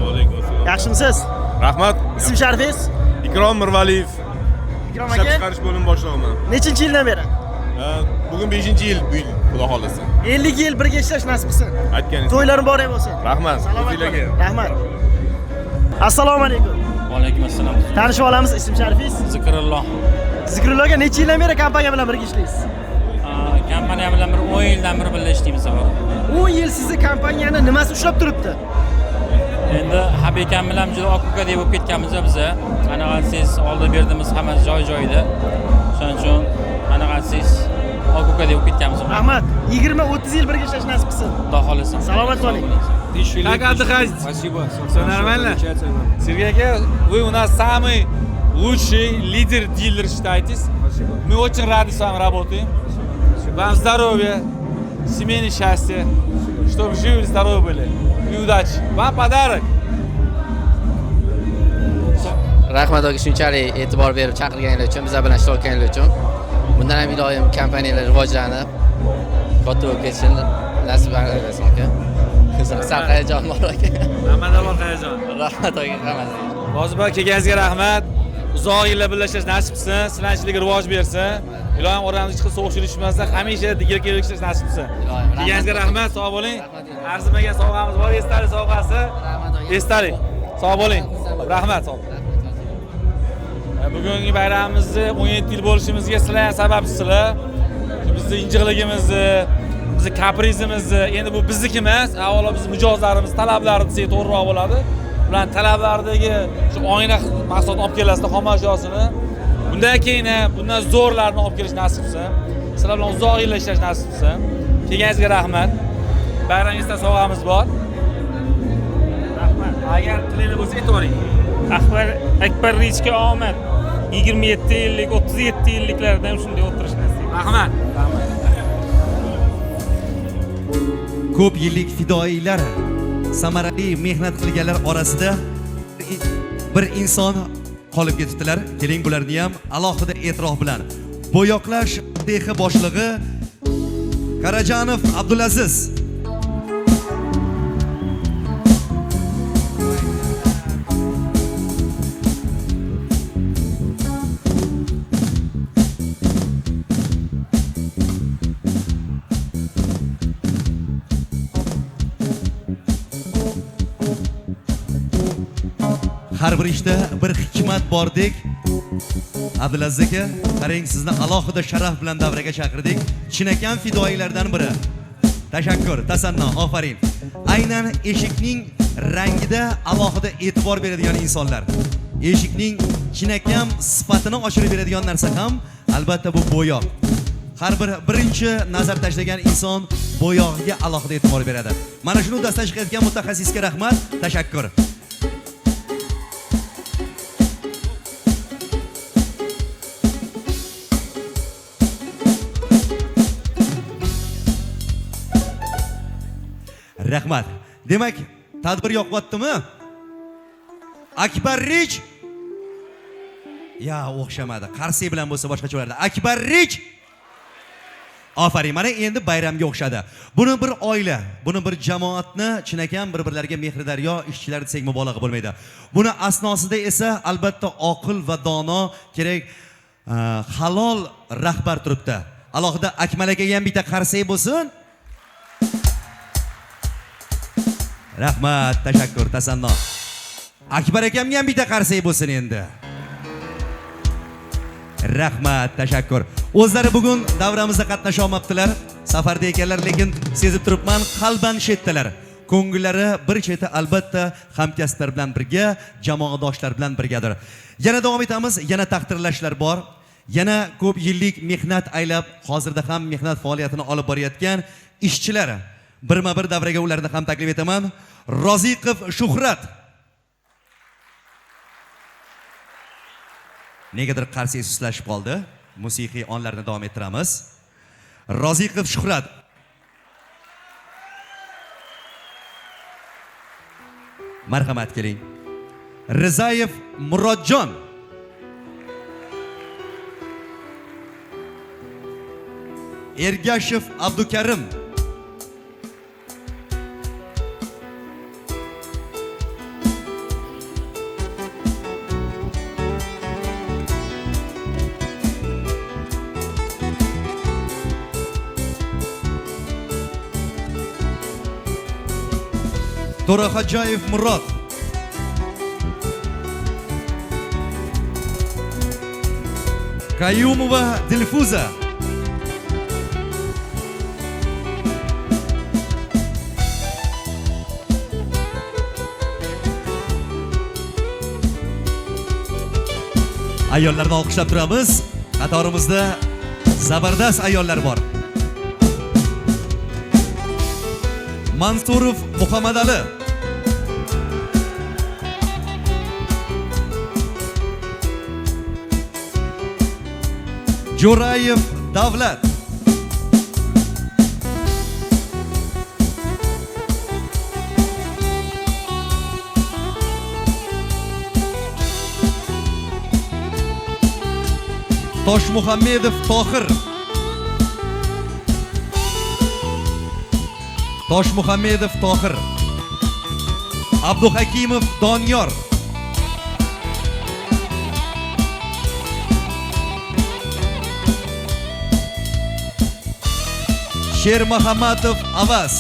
Yaxshimisiz?
Rahmat.
Ism sharifingiz?
Ikrom Mirvaliyev.
Ikrom
Ishlab
aka.
chiqarish bo'limi boshlig'iman.
Nechinchi yildan beri?
Bugun 5-yil bu yil, xudo xolasa.
50 yil birga ishlash nasib qilsin.
Aytganingiz.
To'ylar muborak bo'lsin.
Rahmat.
Salomat
O'zinglarga.
bo'ling. Rahmat. Assalomu alaykum.
Va alaykum assalom.
Tanishib olamiz, ism sharifingiz?
Zikrulloh.
Zikrulloh aka, necha yildan beri kompaniya bilan birga ishlaysiz?
Kompaniya bilan 10 yildan beri birga ishlaymiz.
10 yil sizni kompaniyani nimasi ushlab turibdi?
Endi Habekam bilan juda okuka deb bo'lib ketganmiz biz. Anaqasiz oldin berdimiz hammasi joy-joyida. Shuning uchun anaqasiz okuka deb bo'lib ketganmiz.
Rahmat. 20-30 yil birga ishlash nasib qilsin.
Xudo xolasa.
Salomat bo'ling.
Как отдыхать? Спасибо. Все нормально? Сергей, вы у нас самый лучший лидер, дилер считаетесь. Спасибо. Мы очень рады с вами работаем. Вам здоровья, семейное счастье, чтобы живы, здоровы были. И удачи. Вам подарок.
Rahmat aka shunchalik e'tibor berib chaqirganingiz uchun, bizlar bilan ishtirokganingiz uchun. Bundan ham iloyim kompaniyalar rivojlanib, katta bo'lib ketishini nasib qilsin aka. Sal hayajon bor aka.
Hammada bor hayajon.
Rahmat aka, hammada.
Hozir kelganingizga rahmat. Uzoq yillar birlashish nasib qilsin, sinanchlik rivoj bersin. Ilohim oramizga chiqib sovuqchilik tushmasa, hamisha digir kelib ishlash nasib qilsin. Kelganingizga rahmat, sog' bo'ling. Arzimagan sovg'amiz bor, esdalik sovg'asi. Esdalik. Sog' bo'ling. Rahmat, sog' bo'ling. Bugungi bayramimizni 17 yil bo'lishimizga sizlar ham sababchisizlar. Bizni injiqligimizni, bizni kaprizimizni, endi bu bizniki emas, avvalo biz mijozlarimiz talablari desak to'g'riroq bo'ladi. Ular talablaridagi shu oyna mahsulotni olib kelasizlar, xom ashyosini. Bundan keyin bundan zo'rlarini olib kelish nasib qilsin. Sizlar bilan uzoq yillar ishlash nasib qilsin. Kelganingizga rahmat. Bayramingizda sovg'amiz bor. Rahmat. Agar tilingiz bo'lsa aytavering.
Akbar Richga omad. 27 yillik, 37 yilliklarda ham shunday o'tirish nasib.
Rahmat.
Ko'p yillik fidoyilar, samarali mehnat qilganlar orasida bir inson qolib ketibdilar. Keling bularni ham alohida e'tirof bilan bo'yoqlash texi boshlig'i Qarajanov Abdulaziz. Har bir ishda bir hikmat bordek. Abdulaziz aka, qarang, sizni alohida sharaf bilan davraga chaqirdik. Chinakam fidoyilardan biri. Tashakkur, tasanno, ofarin. Aynan eshikning rangida alohida e'tibor beradigan insonlar. Eshikning chinakam sifatini oshirib beradigan narsa ham albatta bu bo'yoq. Har bir birinchi nazar tashlagan inson bo'yog'iga alohida e'tibor beradi. Mana shuni dastlab chiqayotgan mutaxassisga rahmat, tashakkur. Rahmat. Demak, tadbir yoqyaptimi? Akbarrich. Ya, o'xshamadi. Qarsi bilan bo'lsa boshqacha bo'lardi. Akbarrich. Afarin, mana endi bayramga o'xshadi. Buni bir oila, buni bir jamoatni chinakam bir-birlariga mehridaryo ishchilar desak mubolag'a bo'lmaydi. Buni asnosida esa albatta oqil va dono kerak halol rahbar turibdi. Alohida Akmal akaga ham bitta qarsak bo'lsin. Rahmat, tashakkur, tasanno. Akbar akamga ham bitta qarsak bo'lsin endi. Rahmat, tashakkur. O'zlari bugun davramizda qatnasha olmabdilar. Safarda ekanlar, lekin sezib turibman, qalban shetdilar. Ko'ngillari bir cheti albatta hamkasblar bilan birga, jamoadoshlar bilan birgadir. Yana davom etamiz, yana taqdirlashlar bor. Yana ko'p yillik mehnat aylab, hozirda ham mehnat faoliyatini olib borayotgan ishchilar. Birma-bir davraga ularni ham taklif etaman. Roziqov Shuhrat. Negadir qarsak suslashib qoldi. Musiqiy onlarni davom ettiramiz. Roziqov Shuhrat. Marhamat keling. Rizayev Murodjon. Ergashev Abdukarim. To'raxo'jayev Murod. Qayumova Dilfuza. Ayollarni olqishlab turamiz. Qatorimizda zabardast ayollar bor. Mansurov Muhammadali. Jo'rayev Davlat. Toshmuhammedov Tohir. Toshmuhammedov Tohir. Abduhakimov Doniyor. Shermuhammadov Avaz.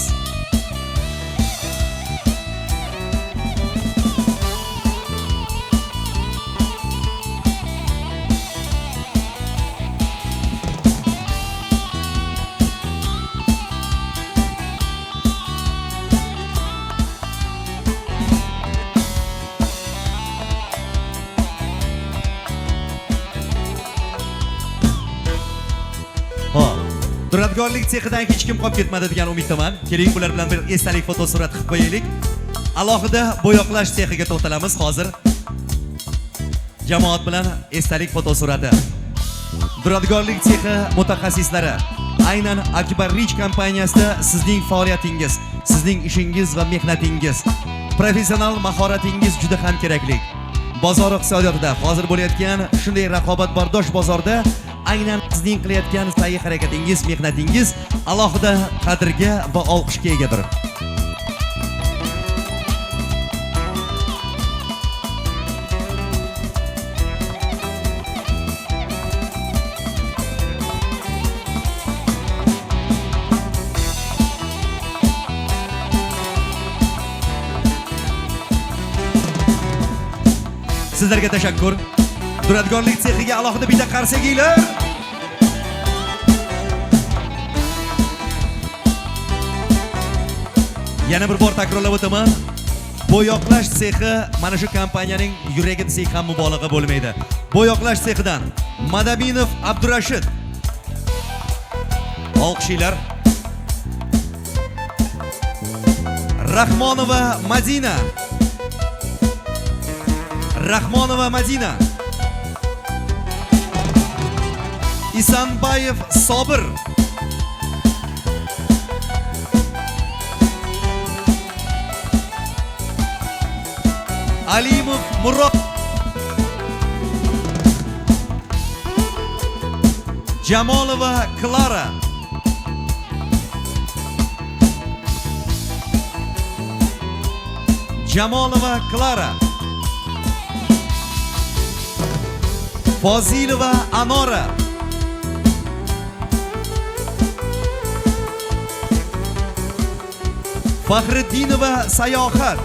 Duradgorlik sexidan hech kim qolib ketmadi degan umiddaman. Keling, bular bilan bir esdalik fotosurat qilib qo'yaylik. Alohida bo'yoqlash sexiga to'xtalamiz hozir. Jamoat bilan esdalik fotosurati. Duradgorlik sexi mutaxassislari. Aynan Akbarrich kompaniyasida sizning faoliyatingiz, sizning ishingiz va mehnatingiz, professional mahoratingiz juda ham kerakli. Bozor iqtisodiyotida hozir bo'layotgan shunday raqobatbardosh bozorda aynan sizning qilayotgan sa'y harakatingiz, mehnatingiz alohida qadrga va olqishga egadir. Sizlarga tashakkur. Duradgorlik sexiga alohida bitta qarsakinglar. Yana bir bor takrorlab o'taman. Bo'yoqlash sexi mana shu kompaniyaning yuragi desak ham mubolag'a bo'lmaydi. Bo'yoqlash sexidan Madabinov Abdurashid. Olqishlar. Rahmonova Madina. Rahmonova Madina. Isanbayev Sobir. Alimov Murod, Jamolova Klara, Jamolova Klara, Fozilova Anora, Faxriddinova Sayohat,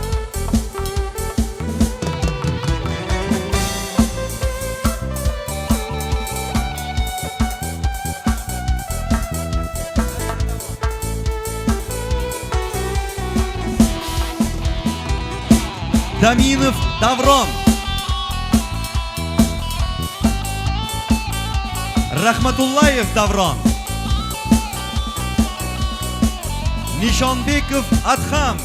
Daminov Davron, Rahmatullayev Davron, Nishonbekov Adham,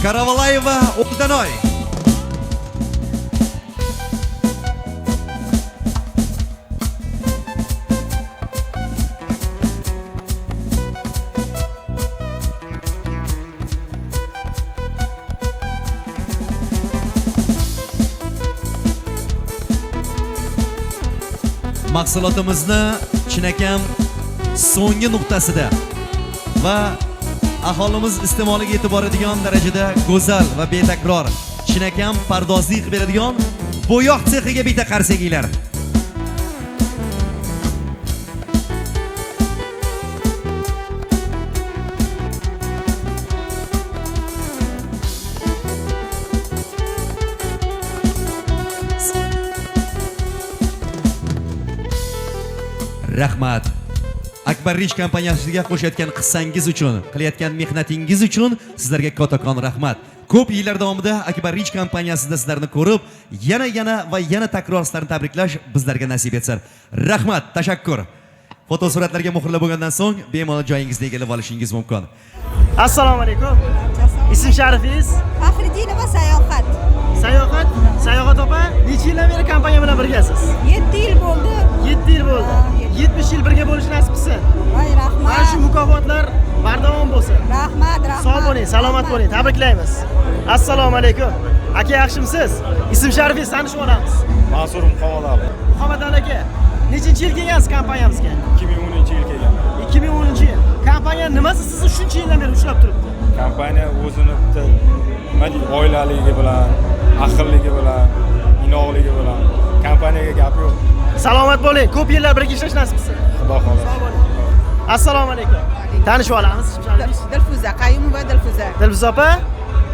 Karavalayeva O'ldanoy, mahsulotimizni chinakam so'nggi nuqtasida va aholimiz iste'moliga yetib boradigan darajada go'zal va betakror chinakam pardozlik qilib beradigan bo'yoq sexiga bitta qarsakinglar. Rahmat. Akbar Rich kompaniyasiga qo'shayotgan qissangiz uchun, qilayotgan mehnatingiz uchun sizlarga kattakon rahmat. Ko'p yillar davomida Akbar Rich kompaniyasida sizlarni ko'rib, yana va yana takror sizlarni tabriklash bizlarga nasib etsin. Rahmat, tashakkur. Fotosuratlarga muhrlab bo'lgandan so'ng bemalol joyingizga kelib olishingiz mumkin.
Assalomu alaykum. Ism sharifingiz?
Faxriddinova Sayohat.
Sayohat? Sayohat opa, necha yildan beri kompaniya bilan birgasiz?
7 yil bo'ldi.
7 yil bo'ldi. 70 yil birga bo'lish nasib qilsin.
Voy rahmat.
Mana shu mukofotlar bardavom bo'lsin.
Rahmat.
Sog' bo'ling, salomat bo'ling. Tabriklaymiz. Assalomu alaykum. Aka, yaxshimisiz? Ism sharifingiz tanishib olamiz.
Mansur Muqovalali.
Muhammadali aka, nechinchi yil kelgansiz kompaniyamizga?
2010-yil kelgan.
2010-yil. Kompaniya nimasi sizni shuncha yildan beri ushlab turibdi?
Kompaniya o'zini nima deydi, oilaligi bilan, aqlligi bilan, inoqligi bilan kompaniyaga gap yo'q.
Salomat bo'ling. Ko'p yillar birga ishlash nasib qilsin.
Xudo xolasa.
Assalomu alaykum. Tanishib olamiz.
Dilfuza Qayumova Dilfuza.
Dilfuza opa,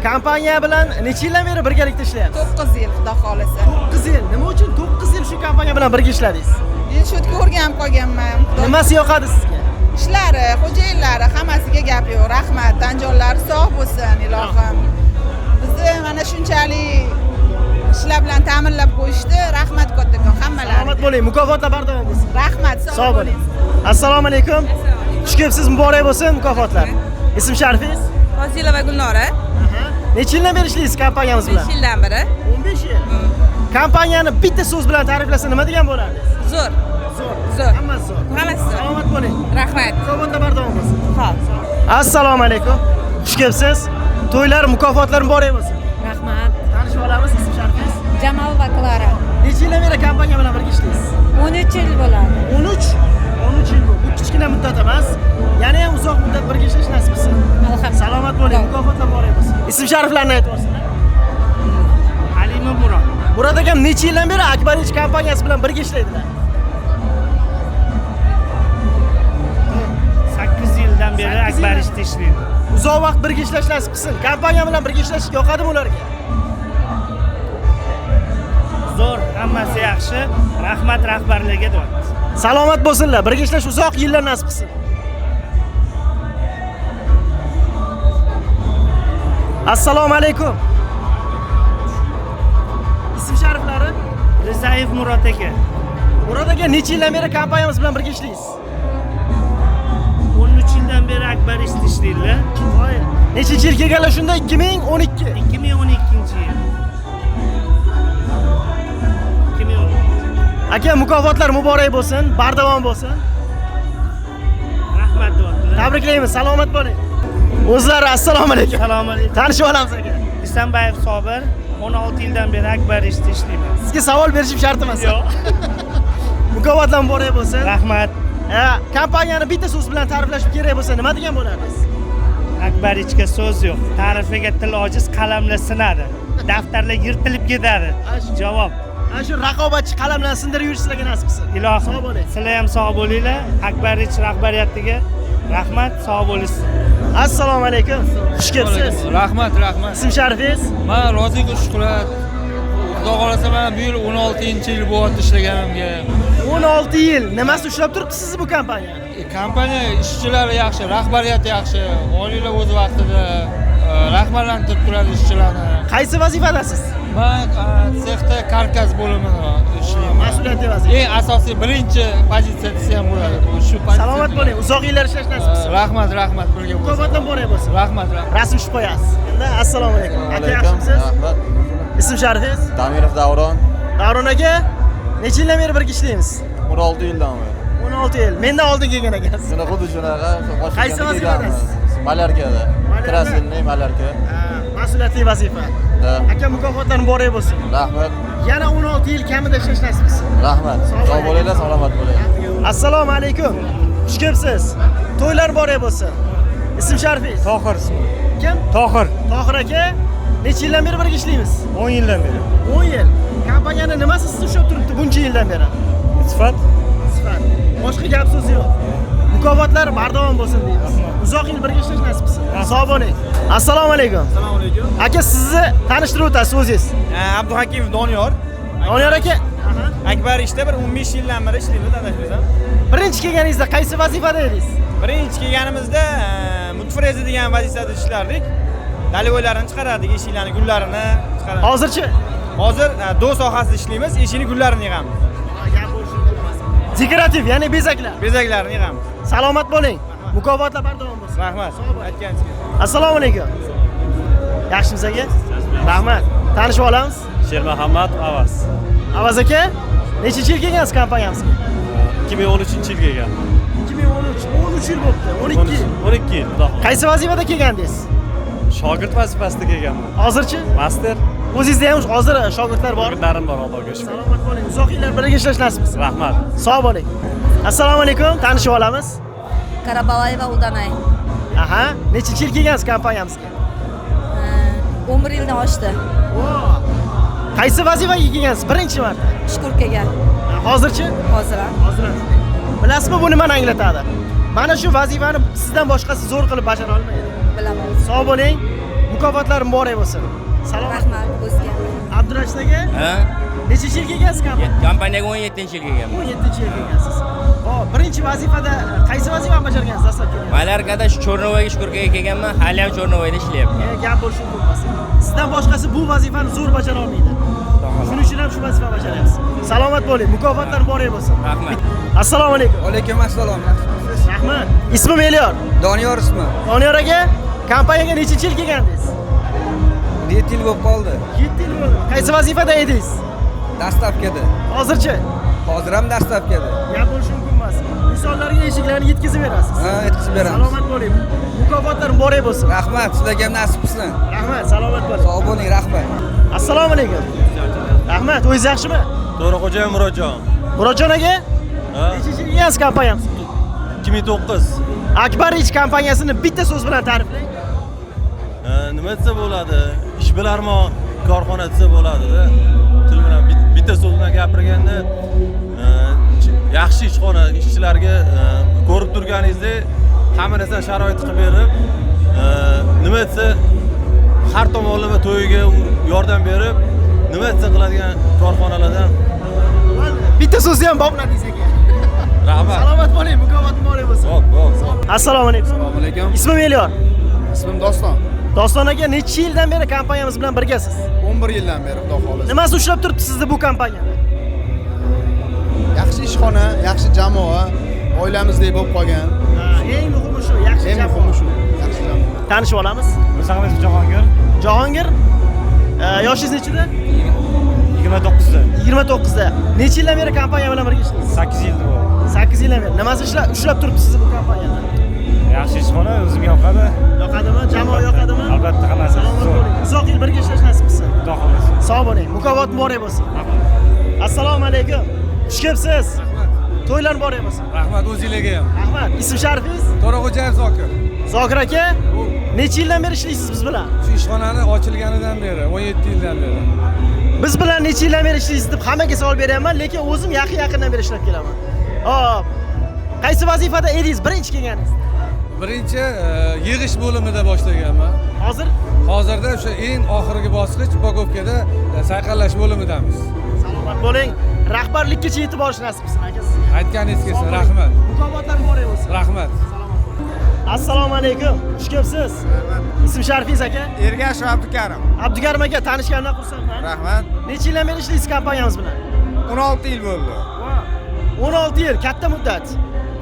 kompaniya bilan necha yildan beri birgalikda ishlayapsiz?
9 yil, Xudo xolasa.
9 yil. Nima uchun 9 yil shu kompaniya bilan birga ishladingiz?
Men shu yerga o'rganib qolganman.
Nimasi yoqadi sizga?
Ishlari, xo'jayinlari, hammasiga gap yo'q. Rahmat, tanjonlari sog' bo'lsin, ilohim. Bizni mana shunchalik ishlar bilan ta'minlab qo'yishdi. Rahmat kattakon hammalariga.
Salomat bo'ling, mukofotlar bardavom bo'lsin.
Rahmat, sog' bo'ling.
Assalomu alaykum. Xush kelibsiz, muborak bo'lsin mukofotlar. Ism sharifingiz?
Fozilova Gulnora.
Necha yildan beri ishlaysiz kompaniyamiz bilan?
5 yildan beri.
15 yil. Kompaniyani bitta so'z bilan ta'riflasa nima degan bo'lardingiz?
Zo'r.
Zo'r. Hammasi zo'r.
Hammasi.
Salomat bo'ling.
Rahmat.
Mukofotlar bardavom bo'lsin.
Xo'p.
Assalomu alaykum. Xush kelibsiz. To'ylar, mukofotlar muborak bo'lsin.
Rahmat.
Tanishib olamiz, ism sharifingiz?
Jamolova Klara.
Necha yildan beri kompaniya bilan birga ishlaysiz?
13 yil bo'ladi.
13 yil bu. Bu kichkina muddat emas. Yana ham uzoq muddat birga ishlash nasib qilsin.
Alhamdulillah.
Salomat bo'ling, mukofotlar muborak bo'lsin. Ism shariflarni aytib o'rsinlar.
Alimov Murod.
Murod akam necha yildan beri Akbar Rich kompaniyasi bilan birga ishlaydilar?
8 yildan beri Akbar Richda ishlaydi.
Uzoq vaqt birga ishlash nasib qilsin. Kompaniya bilan birga ishlash yoqadimi ularga?
Zo'r, hammasi yaxshi. Rahmat rahbarlarga deyapmiz.
Salomat bo'lsinlar, birga ishlash uzoq yillar nasib qilsin. Assalomu alaykum. Ism shariflari?
Rizayev Murod aka.
Murod aka, necha yildan beri kompaniyamiz bilan birga ishlaysiz?
13 yildan beri Akbar Richda ishlaydilar.
Voy, nechinchi yil kelganlar shunda? 2012.
2012-yil. 2012.
Aka, mukofotlar muborak bo'lsin, bardavom bo'lsin.
Rahmat deyaptilar.
Tabriklaymiz, salomat bo'ling. O'zlari assalomu alaykum.
Assalomu alaykum.
Tanishib olamiz aka.
Isanbayev Sobir, 16 yildan beri Akbar ishda ishlayman.
Sizga savol berishim shart emas.
Yo'q.
Mukofotlar muborak bo'lsin.
Rahmat.
Kompaniyani bitta so'z bilan ta'riflash kerak bo'lsa nima degan bo'lardingiz?
Akbar ichga so'z yo'q. Ta'rifiga til ojiz, qalamla sinadi. Daftarlar yirtilib ketadi. Javob.
Ana shu raqobatchi qalam bilan sindirib yurish sizlarga nasib qilsin.
Ilohim,
sog' bo'ling.
sizlar ham sog' bo'linglar. Akbarich rahbariyatiga rahmat, sog' bo'lasiz.
Assalomu alaykum. Xush kelibsiz.
Rahmat, rahmat.
Ism sharifingiz?
Men Roziqul Shuhrat. Xudo xolasa men bu yil 16-yil bo'lyapti ishlaganimga.
16 yil. Nimasi ushlab turibdi sizni bu kompaniyani?
Kompaniya ishchilari yaxshi, rahbariyati yaxshi. Oyliklar o'z vaqtida rahbarlantirib turadi ishchilarni.
Qaysi vazifadasiz?
Men sexda karkas bo'limida ishlayman.
Mas'uliyatli vazifa.
Eng asosiy birinchi pozitsiya desa ham bo'ladi. Bu shu pozitsiya.
Salomat bo'ling. Uzoq yillar ishlash nasib qilsin.
Rahmat, rahmat. Birga bo'lsin.
Mukofotdan muborak bo'lsin.
Rahmat, rahmat.
Rasm tushib qo'yasiz. Endi assalomu alaykum. Aka, yaxshimisiz?
Rahmat.
Ism sharifingiz?
Damirov Davron.
Davron aka, necha yildan beri birga ishlaymiz?
16 yildan beri.
16 yil. Mendan oldin kelgan ekansiz.
Mana xuddi shunaqa.
Qaysi vazifadasiz?
Malarkada. Krasnoyarskiy Malarka.
Mas'uliyatli vazifa. Aka, mukofotlar muborak bo'lsin.
Rahmat.
Yana 16 yil kamida ishlash nasib qilsin.
Rahmat. Sog' bo'linglar, salomat bo'linglar.
Assalomu alaykum. Xush kelibsiz. To'ylar muborak bo'lsin. Ism sharifingiz?
Tohir ismi.
Kim?
Tohir.
Tohir aka, necha yildan beri birga ishlaymiz?
10 yildan beri.
10 yil. Kompaniyani nimasi sizni ushlab turibdi buncha yildan beri?
Sifat.
Sifat. Boshqa gap so'z yo'q. Mukofotlar bardavom bo'lsin deymiz. Uzoq yil birga ishlash nasib qilsin. Sog' bo'ling. Assalomu alaykum.
Assalomu alaykum.
Aka, sizni tanishtirib o'tasiz o'zingiz.
Abduhakimov Doniyor.
Doniyor aka,
Akbar ishda bir 15 yildan beri ishlaymiz, adashmasam.
birinchi kelganingizda qaysi vazifada edingiz?
Birinchi kelganimizda mutfrezi degan vazifada ishlardik. Dalivoylarni chiqarardik, eshiklarni, gullarini chiqarardik.
Hozirchi?
Hozir do sohasida ishlaymiz, eshikni, gullarini yig'amiz.
Dekorativ, ya'ni bezaklar.
Bezaklarni yig'amiz.
Salomat bo'ling. Mukofotlar bardavom bo'lsin.
Rahmat. Aytganingizga.
Assalomu alaykum. Yaxshimisiz aka? Rahmat. Tanishib olamiz?
Shermuhammad Avaz.
Avaz aka, nechinchi yil kelgansiz kompaniyamizga?
2013-yil kelgan.
2013, 13 yil bo'libdi. 12 yil.
12 yil.
Qaysi vazifada kelgandingiz?
Shogird vazifasida kelganman.
Hozirchi?
Master.
O'zingizda ham hozir shogirdlar bor.
Shogirdlarim bor, Allohga shukr.
Salomat bo'ling. Uzoq yillar birga ishlash nasib qilsin.
Rahmat.
Sog' bo'ling. Assalomu alaykum. Tanishib olamiz?
Karabalayeva Uldanay.
Aha, nechinchi yil kelgansiz kompaniyamizga?
11 yildan oshdi.
Qaysi vazifaga kelgansiz? Birinchi marta.
Shukur kelgan.
Hozirchi?
Hozir ham.
Hozir. Bilasizmi bu nimani anglatadi? Mana shu vazifani sizdan boshqasi zo'r qilib bajara olmaydi.
Bilaman.
Sog' bo'ling. Mukofotlar muborak bo'lsin. Salomat.
Rahmat o'zga.
Abdurashid aka?
Ha?
Nechinchi yil kelgansiz
Kompaniyaga 17-yil kelganman.
17-yil kelgansiz. Hop, birinchi vazifada qaysi vazifani bajargansiz dastlab kelgan?
Malarkada Chornovoyga Shukurkaga kelganman, hali ham Chornovoyda ishlayapman.
Gap bo'lishi bo'lmasa. Sizdan boshqasi bu vazifani zo'r bajara olmaydi. Shuning uchun ham shu vazifani bajaryapsiz. Salomat bo'ling. Mukofotlar muborak bo'lsin.
Rahmat.
Assalomu alaykum.
Alaykum assalom.
Rahmat. Ismim Elyor.
Doniyor ismi.
Doniyor aka, kompaniyaga nechinchi yil kelgandingiz?
7 yil bo'lib qoldi.
7 yil bo'ldi. Qaysi vazifada edingiz?
Dastavkada.
Hozirchi?
Hozir ham dastavkada.
Gap bo'lishi mumkin emas. Insonlarga eshiklarni yetkazib berasiz.
Ha, yetkazib beramiz.
Salomat bo'ling. Mukofotlar muborak bo'lsin.
Rahmat, sizlarga ham nasib qilsin.
Rahmat, salomat bo'ling.
Sog' bo'ling, rahmat.
Assalomu alaykum. Rahmat, o'zingiz yaxshimi?
To'raqo'jayev Murodjon.
Murodjon aka? Nechinchi yil kelgansiz kompaniyamizga?
2009.
Akbar ish kompaniyasini bitta so'z bilan ta'riflang.
Nima desa bo'ladi? Ishbilarmon korxona desa bo'ladi-da. Til bilan bitta so'z bilan gapirganda yaxshi ishxona ishchilarga ko'rib turganingizdek hamma narsani sharoit qilib berib, nima desa har tomonlama to'yiga yordam berib, nima desa qiladigan korxonalardan
Bitta so'zni ham bobladingiz aka.
Rahmat.
Salomat bo'ling, mukofot muborak bo'lsin. Assalomu alaykum.
Assalomu alaykum.
Ismim Elyor.
Ismim Doston.
Doston aka, necha yildan beri kompaniyamiz bilan birgasiz?
11 yildan beri, xudo xolasa.
Nimasi ushlab turibdi sizni bu kompaniyada?
Yaxshi ishxona, yaxshi jamoa, oilamizdek bo'lib qolgan.
Eng muhimi shu, yaxshi jamoa.
Eng muhimi shu, yaxshi jamoa.
Tanishib olamiz.
O'zimiz Jahongir.
Jahongir, yoshingiz nechida?
29'da.
29'da. Necha yildan beri kompaniya bilan birga ishlaysiz?
8 yil bo'ldi.
8 yildan beri. Nimasi ushlab turibdi sizni bu kompaniyada?
Yaxshi ishxona, o'zimga yoqadi.
Yoqadimi? Jamoa yoqadimi?
Albatta, hammasi.
Salomat bo'ling. Uzoq yil birga ishlash nasib qilsin.
Xudo xohlasa.
Sog' bo'ling. Mukofot muborak bo'lsin. Assalomu alaykum. Xush kelibsiz. To'ylar muborak bo'lsin.
Rahmat o'zingizga ham.
Rahmat. Ism sharifingiz?
To'rag'o'jayev Zokir.
Zokir aka, necha yildan beri ishlaysiz biz bilan?
Shu ishxonani ochilganidan beri, 17 yildan beri.
Biz bilan necha yildan beri ishlaysiz deb hammaga savol beryapman, lekin o'zim yaqindan beri ishlab kelaman. Hop. Qaysi vazifada edingiz birinchi kelganingiz?
Birinchi yig'ish bo'limida boshlaganman. Hozirda o'sha eng oxirgi bosqich Bogovkada sayqallash bo'limidamiz.
Salomat bo'ling. Rahbarlikkacha yetib borish nasib qilsin aka sizga.
Aytganingiz kelsin, rahmat.
Mukofotlar muborak bo'lsin.
Rahmat.
Assalomu alaykum. Xush kelibsiz. Ism sharifingiz aka?
Ergashev Abdukarim.
Abdukarim aka, tanishganimdan xursandman.
Rahmat.
Necha yildan beri ishlaysiz kompaniyamiz bilan?
16 yil bo'ldi.
16 yil, katta muddat.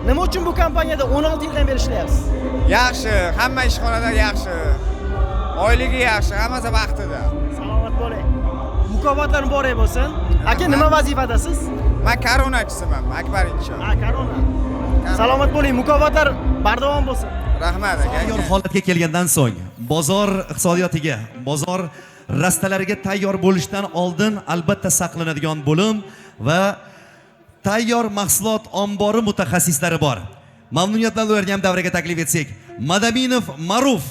Nima uchun bu kompaniyada 16 yildan beri ishlayapsiz?
Yaxshi, hamma ishxonada yaxshi. Oyligi yaxshi, hammasi vaqtida.
Salomat bo'ling. Mukofotlar muborak bo'lsin. Aka, nima vazifadasiz?
Men koronachiman, Akbarinchi.
Ha, korona. Salomat bo'ling. Mukofotlar bardavom bo'lsin.
Rahmat aka.
Tayyor holatga kelgandan so'ng bozor iqtisodiyotiga, bozor rastalariga tayyor bo'lishdan oldin albatta saqlanadigan bo'lim va tayyor mahsulot ombori mutaxassislari bor. Mamnuniyat bilan ularni ham davraga taklif etsak. Madaminov Ma'ruf.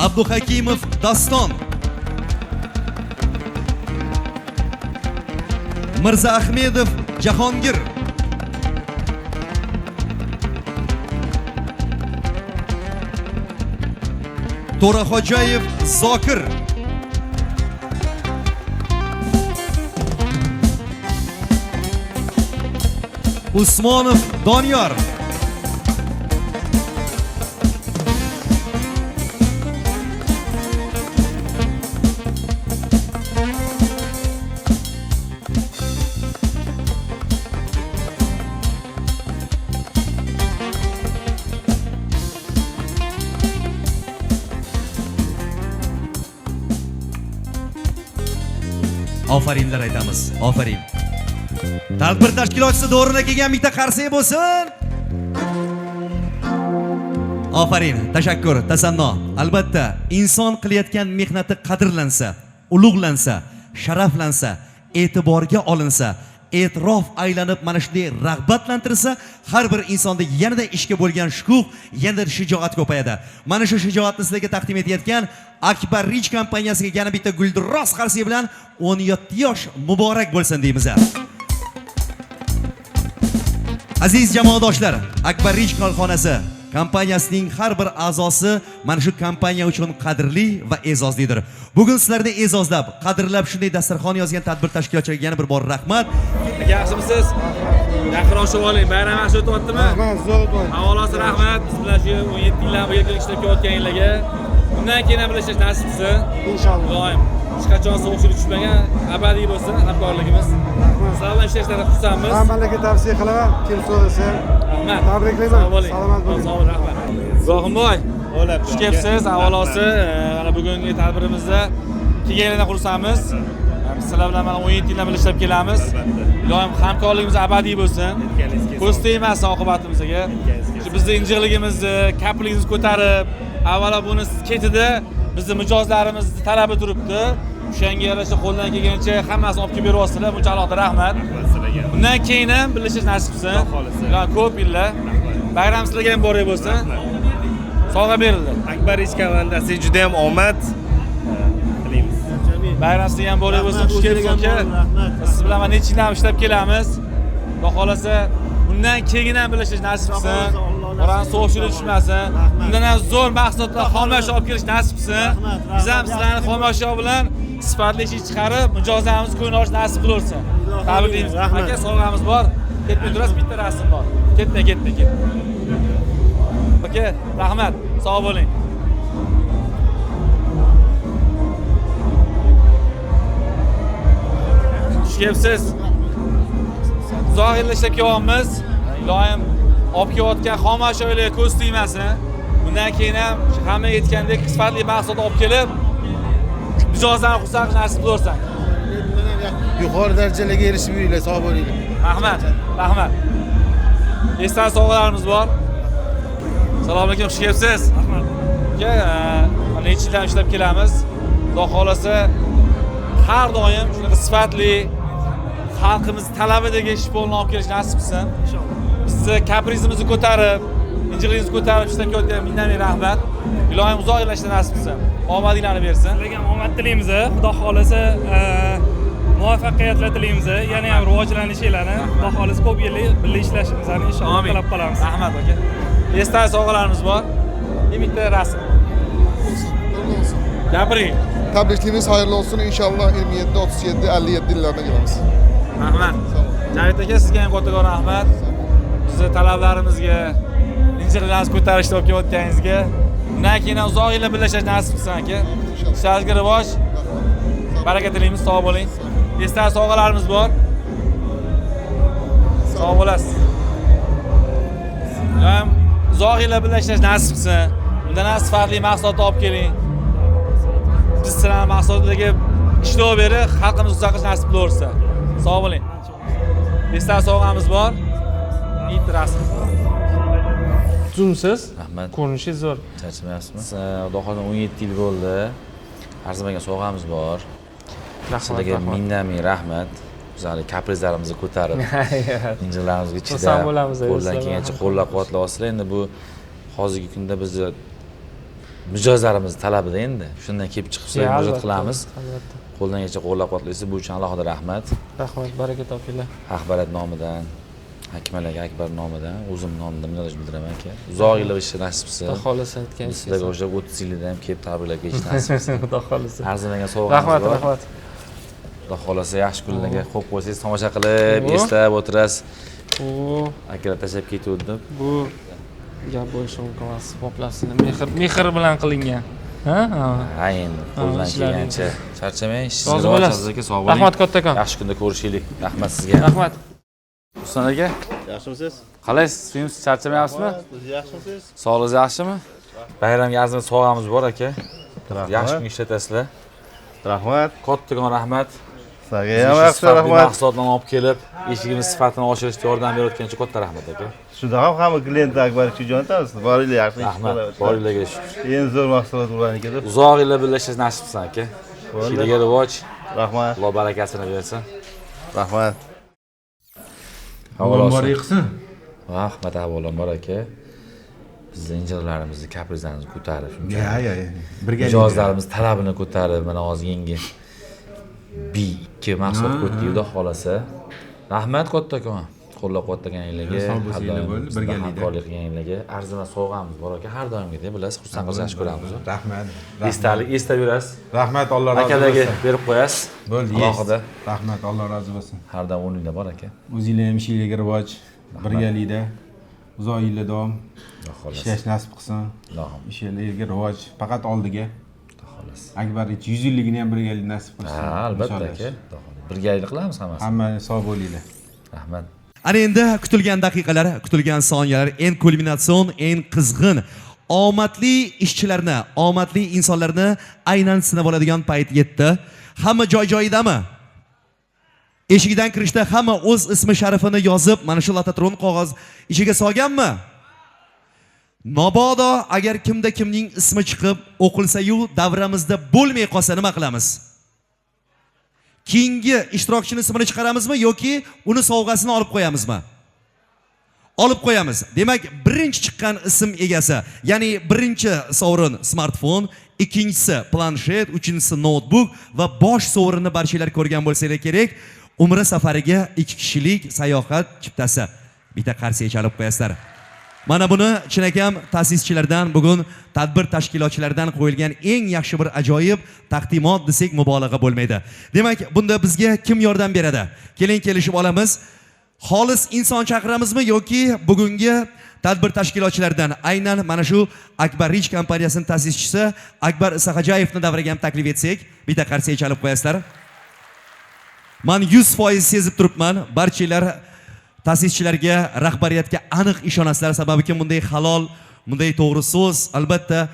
Abduhakimov Daston. Mirza Ahmedov Jahongir. To'raxo'jayev Zokir. Usmonov Doniyor. Ofarinlar aytamiz. Ofarin. Tadbir tashkilotchisi Do'rina kelgan bitta qarsak bo'lsin. Ofarin, tashakkur, tasanno. Albatta, inson qilayotgan mehnati qadrlansa, ulug'lansa, sharaflansa, e'tiborga olinsa, e'tirof aylanib mana shunday rag'batlantirsa, har bir insonda yanada ishga bo'lgan shukuh, yanada shijoat ko'payadi. Mana shu shijoatni sizlarga taqdim etayotgan Akbar Rich kompaniyasiga yana bitta gulduros qarsak bilan 17 yosh muborak bo'lsin deymiz. Aziz jamoadoshlar, Akbar Rich korxonasi kompaniyasining har bir a'zosi mana shu kompaniya uchun qadrli va e'zozlidir. Bugun sizlarni e'zozlab, qadrlab shunday dasturxon yozgan tadbir tashkilotchilariga yana bir bor rahmat.
Yaxshimisiz? Yaqin oshib oling. Bayram yaxshi o'tyaptimi?
Rahmat, zo'r bo'ling.
Avolasi rahmat. Biz bilan shu 17 yildan birga ishlab kelayotganlarga bundan keyin ham birlashish nasib qilsin.
Inshaalloh.
Doim hech qachon sovuqchilik tushmagan abadiy bo'lsin hamkorligimiz. Sizlar bilan ishlashdan xursandmiz.
Hammalarga tavsiya qilaman, kim so'rasa.
Rahmat.
Tabriklayman.
Salomat bo'ling. Sog' bo'ling, rahmat. Zohimboy, xush kelibsiz. Avvalosi, mana bugungi tadbirimizda kelganingizdan xursandmiz. Biz sizlar bilan mana 17 yildan beri ishlab kelamiz. Doim hamkorligimiz abadiy bo'lsin. Ko'z tegmasin oqibatimizga. Shu bizning injiqligimizni, kapligimizni ko'tarib, avvalo buni ketida bizning mijozlarimizni talabi turibdi. O'shanga yarasha qo'ldan kelgancha hammasini olib kelib beryapsizlar. Buncha alohida rahmat. Bundan keyin ham birlashish nasib qilsin. Ko'p yillar. Bayram sizlarga ham muborak bo'lsin. Sovg'a berildi.
Akbar Rich komandasiga juda ham omad tilaymiz.
Bayram sizlarga ham muborak bo'lsin. Xush kelibsiz aka. Siz bilan mana necha yildan ishlab kelamiz. Xudo xolasa bundan keyin ham birlashish nasib qilsin. Qo'ran sovuqchilik tushmasin. Bundan ham zo'r mahsulotlar, xomashyo olib kelish nasib qilsin. Biz ham sizlarni xomashyo bilan sifatli ish chiqarib, mijozlarimiz ko'ngil olish nasib qilaversin. Tabriklaymiz. Aka, sovg'amiz bor. Ketmay turasiz, bitta rasm bor. Ketmay. Aka, rahmat. Sog' bo'ling. Xush kelibsiz. Uzoq yillar ishlab kelyapmiz. Iloyim olib kelayotgan xomashyolar ko'z tegmasin. Bundan keyin ham hamma aytgandek sifatli mahsulot olib kelib, mijozlarni xursand qilish nasib bo'lsa.
Yuqori darajalarga erishib yuringlar, sog' bo'linglar.
Rahmat, rahmat. Esdan sovg'alarimiz bor. Assalomu alaykum, xush kelibsiz. Rahmat. Aka, necha yildan ishlab kelamiz. Xudo xolasa har doim shunaqa sifatli xalqimiz talabidagi shipolni olib kelish nasib qilsin. Inshaalloh. Bizni kaprizimizni ko'tarib, injiqligingizni ko'tarib ishlab kelayotgan ming rahmat. Ilohim uzoq yillarga nasib qilsin. Omadinglarni bersin.
Sizlarga omad tilaymiz. Xudo xolasa muvaffaqiyatlar tilaymiz. Yana ham rivojlanishinglarni, Xudo xolasa ko'p yillik birga ishlashimizni inshaalloh tilab qolamiz.
Rahmat aka. Esdan sovg'alarimiz bor. Bitta rasm. Gapiring.
Tabriklarimiz xayrli olsun. İnşallah 27, 37, 57 yillarına gelamiz.
Rahmat. Javit aka, sizga ham kattakon rahmat. Bizni talablarimizga, injiqlarimizni ko'tarishda olib kelayotganingizga, bundan keyin ham uzoq yillar birlashish nasib qilsin aka. Ishlaringizga rivoj, baraka tilaymiz, sog' bo'ling. Esdan sovg'alarimiz bor. Sog' bo'lasiz. Ham uzoq yillar birlashish nasib qilsin. Bundan ham sifatli mahsulot olib keling. Biz sizlarning mahsulotlarga ishlov berib, xalqimiz uzoq qilish nasib bo'lsa. Sog' bo'ling. Esdan sovg'amiz bor. It rasm.
Uzunsiz.
Rahmat.
Ko'rinishingiz zo'r.
Charchamayapsizmi? Xudo xohlasa 17 yil bo'ldi. Arzimagan sovg'amiz bor. Sizlarga ming rahmat. Bizlarning kaprizlarimizni ko'tarib, injiqlarimizga chidab, qo'ldan kelgancha qo'llab-quvvatlayapsizlar. Endi bu hozirgi kunda bizni mijozlarimiz talabida endi. Shundan kelib chiqib sizlarga murojaat qilamiz. Qo'ldan kelgancha qo'llab-quvvatlaysiz. Bu uchun alohida rahmat.
Rahmat, baraka topinglar.
Rahbariyat nomidan, Hakim aka Akbar nomidan, o'zim nomimdan minnatdorchilik bildiraman aka. Uzoq yillar ishlash nasib qilsin.
Xudo xolasa aytganingiz.
Sizlarga o'xshab 30 yildan ham kelib tabriklab ketish nasib qilsin.
Xudo xolasa.
Arzimagan sovg'amiz bor.
Rahmat, rahmat.
Xudo xolasa yaxshi kunlarga qo'yib qo'ysangiz, tomosha qilib, eslab o'tirasiz. Akalar tashlab ketuvdi.
Bu gap bo'lishi mumkin emas. Poplasizni mehr bilan qilingan. Ha?
Ha, endi qo'ldan kelgancha charchamang, ishingiz rivojlansin aka, sog' bo'ling.
Rahmat kattakon.
Yaxshi kunda ko'rishaylik. Rahmat sizga.
Rahmat.
Husan aka,
Yaxshimisiz?
qalaysiz? Siz charchamayapsizmi?
Siz yaxshimisiz?
Sog'ligingiz yaxshimi? Bayramga arzimiz sovg'amiz bor aka. Yaxshi kun ishlatasizlar.
Rahmat.
Kattakon rahmat.
Sizga ham yaxshi rahmat.
Mahsulotlarni olib kelib, eshigimiz sifatini oshirishga yordam berayotgan uchun katta rahmat aka.
Shunda ham hamma klient Akbar jo'natamiz. Boringlar, yaxshi ish
Rahmat.
qilamiz.
Boringlarga shukur.
Eng zo'r mahsulot bo'larkan deb.
Uzoq yillar birlashish nasib qilsin aka. Ishingizga rivoj.
Rahmat.
Alloh barakasini bersin.
Rahmat.
Avvalambor qilsin. Rahmat avvalambor aka. Bizning injiqlarimizni, kaprizlarimizni ko'tarib shuncha. Mijozlarimiz talabini ko'tarib, mana hozir yangi B2 mahsulot qo'ydik, xudo xolasa. Rahmat kattakon. Qo'llab-quvvatlaganingizga, hamkorlik qilganingizga, arzimas sovg'amiz bor aka, har doimgidek bilasiz, xursand qilishni ko'ramiz.
Rahmat.
Estab yurasiz.
Rahmat, Alloh rozi bo'lsin.
Akalarga berib qo'yasiz.
Bo'ldi.
Alohida.
Rahmat, Alloh rozi bo'lsin.
Har doim o'rningda bor aka.
O'zingizlar ham ishingizga rivoj, birgalikda uzoq yillar davom ishlash nasib qilsin. Ishingizga rivoj, faqat oldiga. Akbar 100 yilligini ham birgalikda nasib qilsin.
Ha, albatta aka. Birgalikda qilamiz hammasi.
Hamma sog' bo'linglar.
Rahmat.
Ana endi kutilgan daqiqalar, kutilgan soniyalar, eng kulminatsion, eng qizg'in, omadli ishchilarni, omadli insonlarni aynan sinab oladigan payt yetdi. Hamma joy-joyidami? Eshigidan kirishda hamma o'z ismi sharifini yozib, mana shu lototron qog'oz ichiga solganmi? Mabodo agar kimda kimning ismi chiqib o'qilsa-yu, davramizda bo'lmay qolsa nima qilamiz? Keyingi ishtirokchining ismini chiqaramizmi yoki uni sovg'asini olib qo'yamizmi? Olib qo'yamiz. Demak, birinchi chiqqan ism egasi, ya'ni birinchi sovrin smartfon, ikkinchisi planshet, uchinchisi notebook va bosh sovrinni barchalar ko'rgan bo'lsangiz kerak, Umra safariga 2 kishilik sayohat chiptasi. Bitta qarsiga chalib qo'yasizlar. Mana buni chinakam ta'sischilardan, bugun tadbir tashkilotchilaridan qo'yilgan eng yaxshi bir ajoyib taqdimot desak mubolag'a bo'lmaydi. Demak, bunda bizga kim yordam beradi? Keling kelishib olamiz. Xolis inson chaqiramizmi yoki bugungi tadbir tashkilotchilaridan aynan mana shu Akbar Rich kompaniyasining ta'sischisi Akbar Isaxojayevni davriga ham taklif etsak, bitta qarsiga chalib qo'yasizlar. Men 100% sezib turibman, barchalar ta'sischilarga, rahbariyatga aniq ishonasizlar, sababki bunday halol, bunday to'g'ri so'z albatta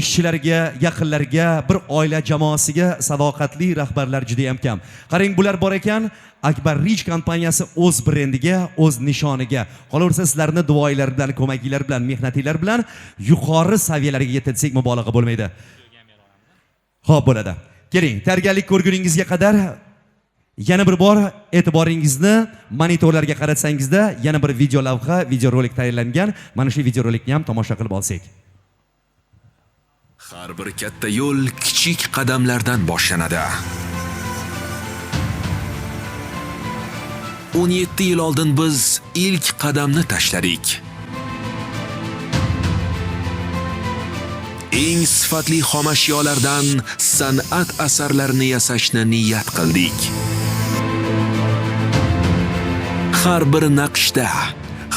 ishchilarga, yaqinlarga, bir oila jamoasiga sadoqatli rahbarlar juda ham kam. Qarang, bular bor ekan, Akbar Rich kompaniyasi o'z brendiga, o'z nishoniga, qolaversa sizlarni duoinglar bilan, ko'makinglar bilan, mehnatinglar bilan yuqori saviyalarga yetsak mubolag'a bo'lmaydi. Xo'p, bo'ladi. Keling, tayyorgarlik ko'rguningizga qadar yana bir bor e'tiboringizni monitorlarga qaratsangizda, yana bir video lavha, video rolik tayyorlangan. Mana shu video rolikni ham tomosha qilib olsak.
Har bir katta yo'l kichik qadamlardan boshlanadi. 17 yil oldin biz ilk qadamni tashladik. Eng sifatli xomashyolardan san'at asarlarini yasashni niyat qildik. Har bir naqshda,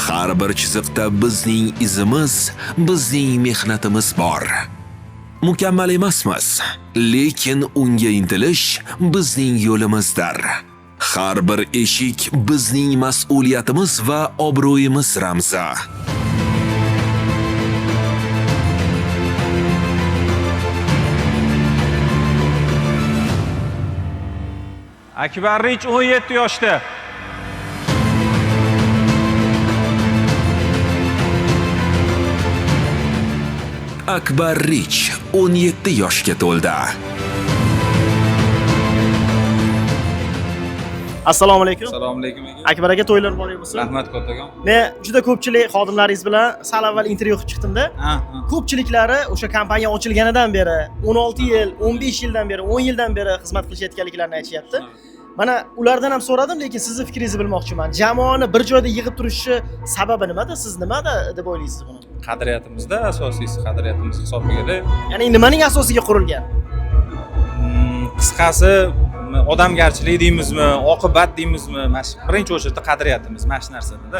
har bir chiziqda bizning izimiz, bizning mehnatimiz bor. Mukammal emasmiz, lekin unga intilish bizning yo'limizdir. Har bir eshik bizning mas'uliyatimiz va obro'yimiz ramzi.
Akbar Rich 17 yoshda.
Akbar Rich 17 yoshga to'ldi.
Assalomu alaykum.
Assalomu alaykum.
Akbar aka, to'ylar muborak bo'lsin.
Rahmat kattakon.
Men juda ko'pchilik xodimlaringiz bilan sal avval intervyu qilib chiqdim-da. Ko'pchiliklari o'sha kompaniya ochilganidan beri 16 yil, 15 yildan beri, 10 yildan beri xizmat qilishayotganliklarini aytishyapti. Mana ulardan ham so'radim, lekin sizning fikringizni bilmoqchiman. Jamoani bir joyda yig'ib turishi sababi nimada? Siz nimada deb o'ylaysiz buni?
Qadriyatimizda asosiysi qadriyatimiz hisoblanadi.
Ya'ni nimaning asosiga qurilgan?
Qisqasi odamgarchilik deymizmi, oqibat deymizmi? Birinchi o'chirda qadriyatimiz mana shu narsada.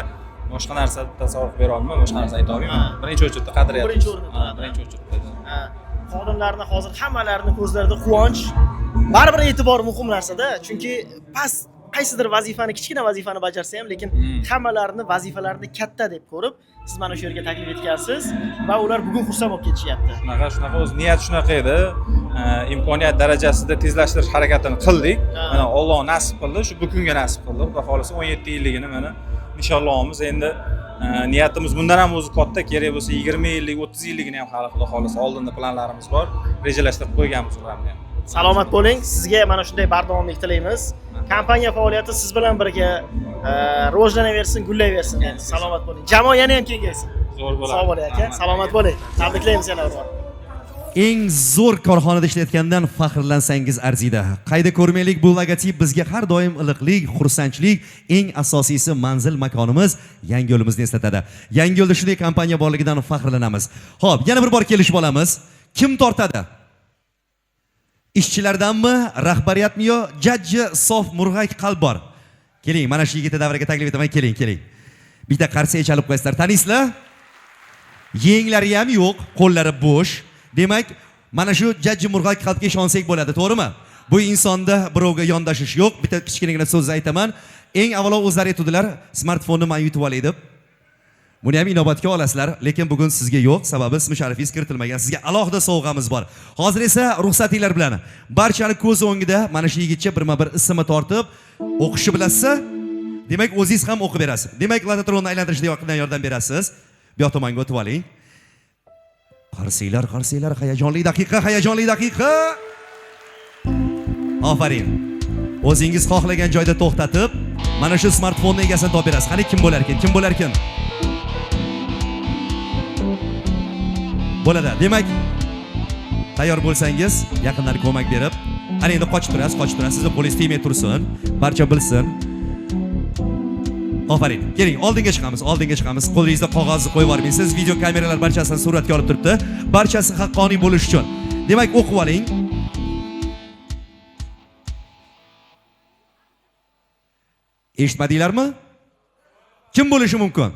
Boshqa narsa tasavvur bera olmayman, boshqa narsa ayta olmayman. Birinchi o'chirda qadriyatimiz.
Birinchi o'rinda. Birinchi o'chirda. Xodimlarni hozir hammalarini ko'zlarida quvonch, baribir e'tibor muhim narsada, chunki past qaysidir vazifani, kichkina vazifani bajarsa ham, lekin hammalarini vazifalarini katta deb ko'rib, siz mana shu yerga taklif etgansiz va ular bugun xursand bo'lib ketishyapti.
Shunaqa o'z niyat shunaqa edi. Imkoniyat darajasida tezlashtirish harakatini qildik. Mana Alloh nasib qildi, shu bugunga nasib qildi. Xudo xolasa 17 yilligini mana inshaallohimiz endi niyatimiz bundan ham o'zi katta, kerak bo'lsa 20 yillik, 30 yilligini ham hali Xudo xolasa oldinda planlarimiz bor. Rejalashtirib qo'yganmiz ularni ham.
Salomat bo'ling. Sizga mana shunday bardavomlik tilaymiz. Kompaniya faoliyati siz bilan birga rivojlanaversin, gullayversin. Salomat bo'ling. Jamoa yana ham kengaysin.
Zo'r bo'ladi.
Sog' bo'ling aka. Salomat bo'ling. Tabriklaymiz yana bir bor.
Eng zo'r korxonada ishlayotgandan faxrlansangiz arziydi. Qayda ko'rmaylik, bu logotip bizga har doim iliqlik, xursandchilik, eng asosiysi manzil makonimiz, yangi yo'limizni eslatadi. Yangi yo'lda shunday kompaniya borligidan faxrlanamiz. Xo'p, yana bir bor kelishib olamiz. Kim tortadi? Ishchilardanmi, rahbariyatmi yo jajji sof murg'ak qalb bor? Keling, mana shu yigitni davraga taklif etaman, keling. Bitta qarsak chalib qo'yasizlar. Taniysizlar? Yenglari ham yo'q, qo'llari bo'sh. Demak, mana shu jajji murg'ak qalbga ishonsak bo'ladi, to'g'rimi? Bu insonda birovga yondashish yo'q. Bitta kichkinagina so'z aytaman. Eng avvalo o'zlari aytdilar, smartfonni men yutib olay deb. Buni ham inobatga olasizlar, lekin bugun sizga yo'q, sababi ismi sharifingiz kiritilmagan. Sizga alohida sovg'amiz bor. Hozir esa ruxsatinglar bilan barchani ko'z o'ngida mana shu yigitcha birma-bir ismini tortib o'qishni bilasiz. Demak, o'zingiz ham o'qib berasiz. Demak, lototronni aylantirishda yoqdan yordam berasiz. Bu yoq tomonga o'tib oling. Qarsinglar, hayajonli daqiqa. Ofarin. O'zingiz xohlagan joyda to'xtatib, mana shu smartfonning egasini topib berasiz. Qani kim bo'lar ekan? Bo'ladi. Demak, tayyor bo'lsangiz, yaqinlar ko'mak berib, ana endi qochib turasiz. Sizni qo'lingiz tegmay tursin, barcha bilsin. Ofarin. Keling, oldinga chiqamiz. Qo'lingizda qog'ozni qo'yib yubormaysiz. Video kameralar barchasini suratga olib turibdi. Barchasi haqqoniy bo'lish uchun. Demak, o'qib oling. Eshitmadinglarmi? Kim bo'lishi mumkin?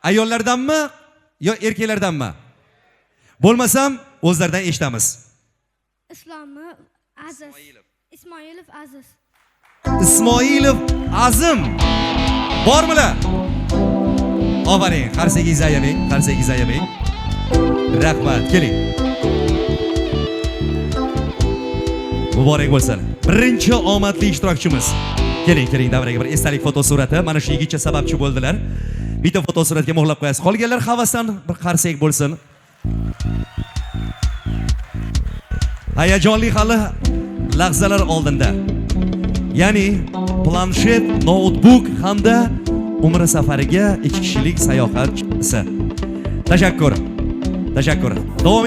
Ayollardanmi yo erkaklardanmi? Bo'lmasam, o'zlaridan eshitamiz.
Islomi Aziz. Ismoilov Aziz.
Ismoilov Azim. Bormilar? Ofaring, qarsangiz ayamang, qarsangiz ayamang. Rahmat, keling. Muborak bo'lsin. Birinchi omadli ishtirokchimiz. Keling, davraga bir esdalik fotosurati. Mana shu yigitcha sababchi bo'ldilar. Bitta fotosuratga muhrlab qo'yasiz. Qolganlar havasdan bir qarsak bo'lsin. Hayajonli hali lahzalar oldinda. Ya'ni planshet, notebook hamda umra safariga 2 kishilik sayohatchisi. Tashakkur. Tashakkur. Davom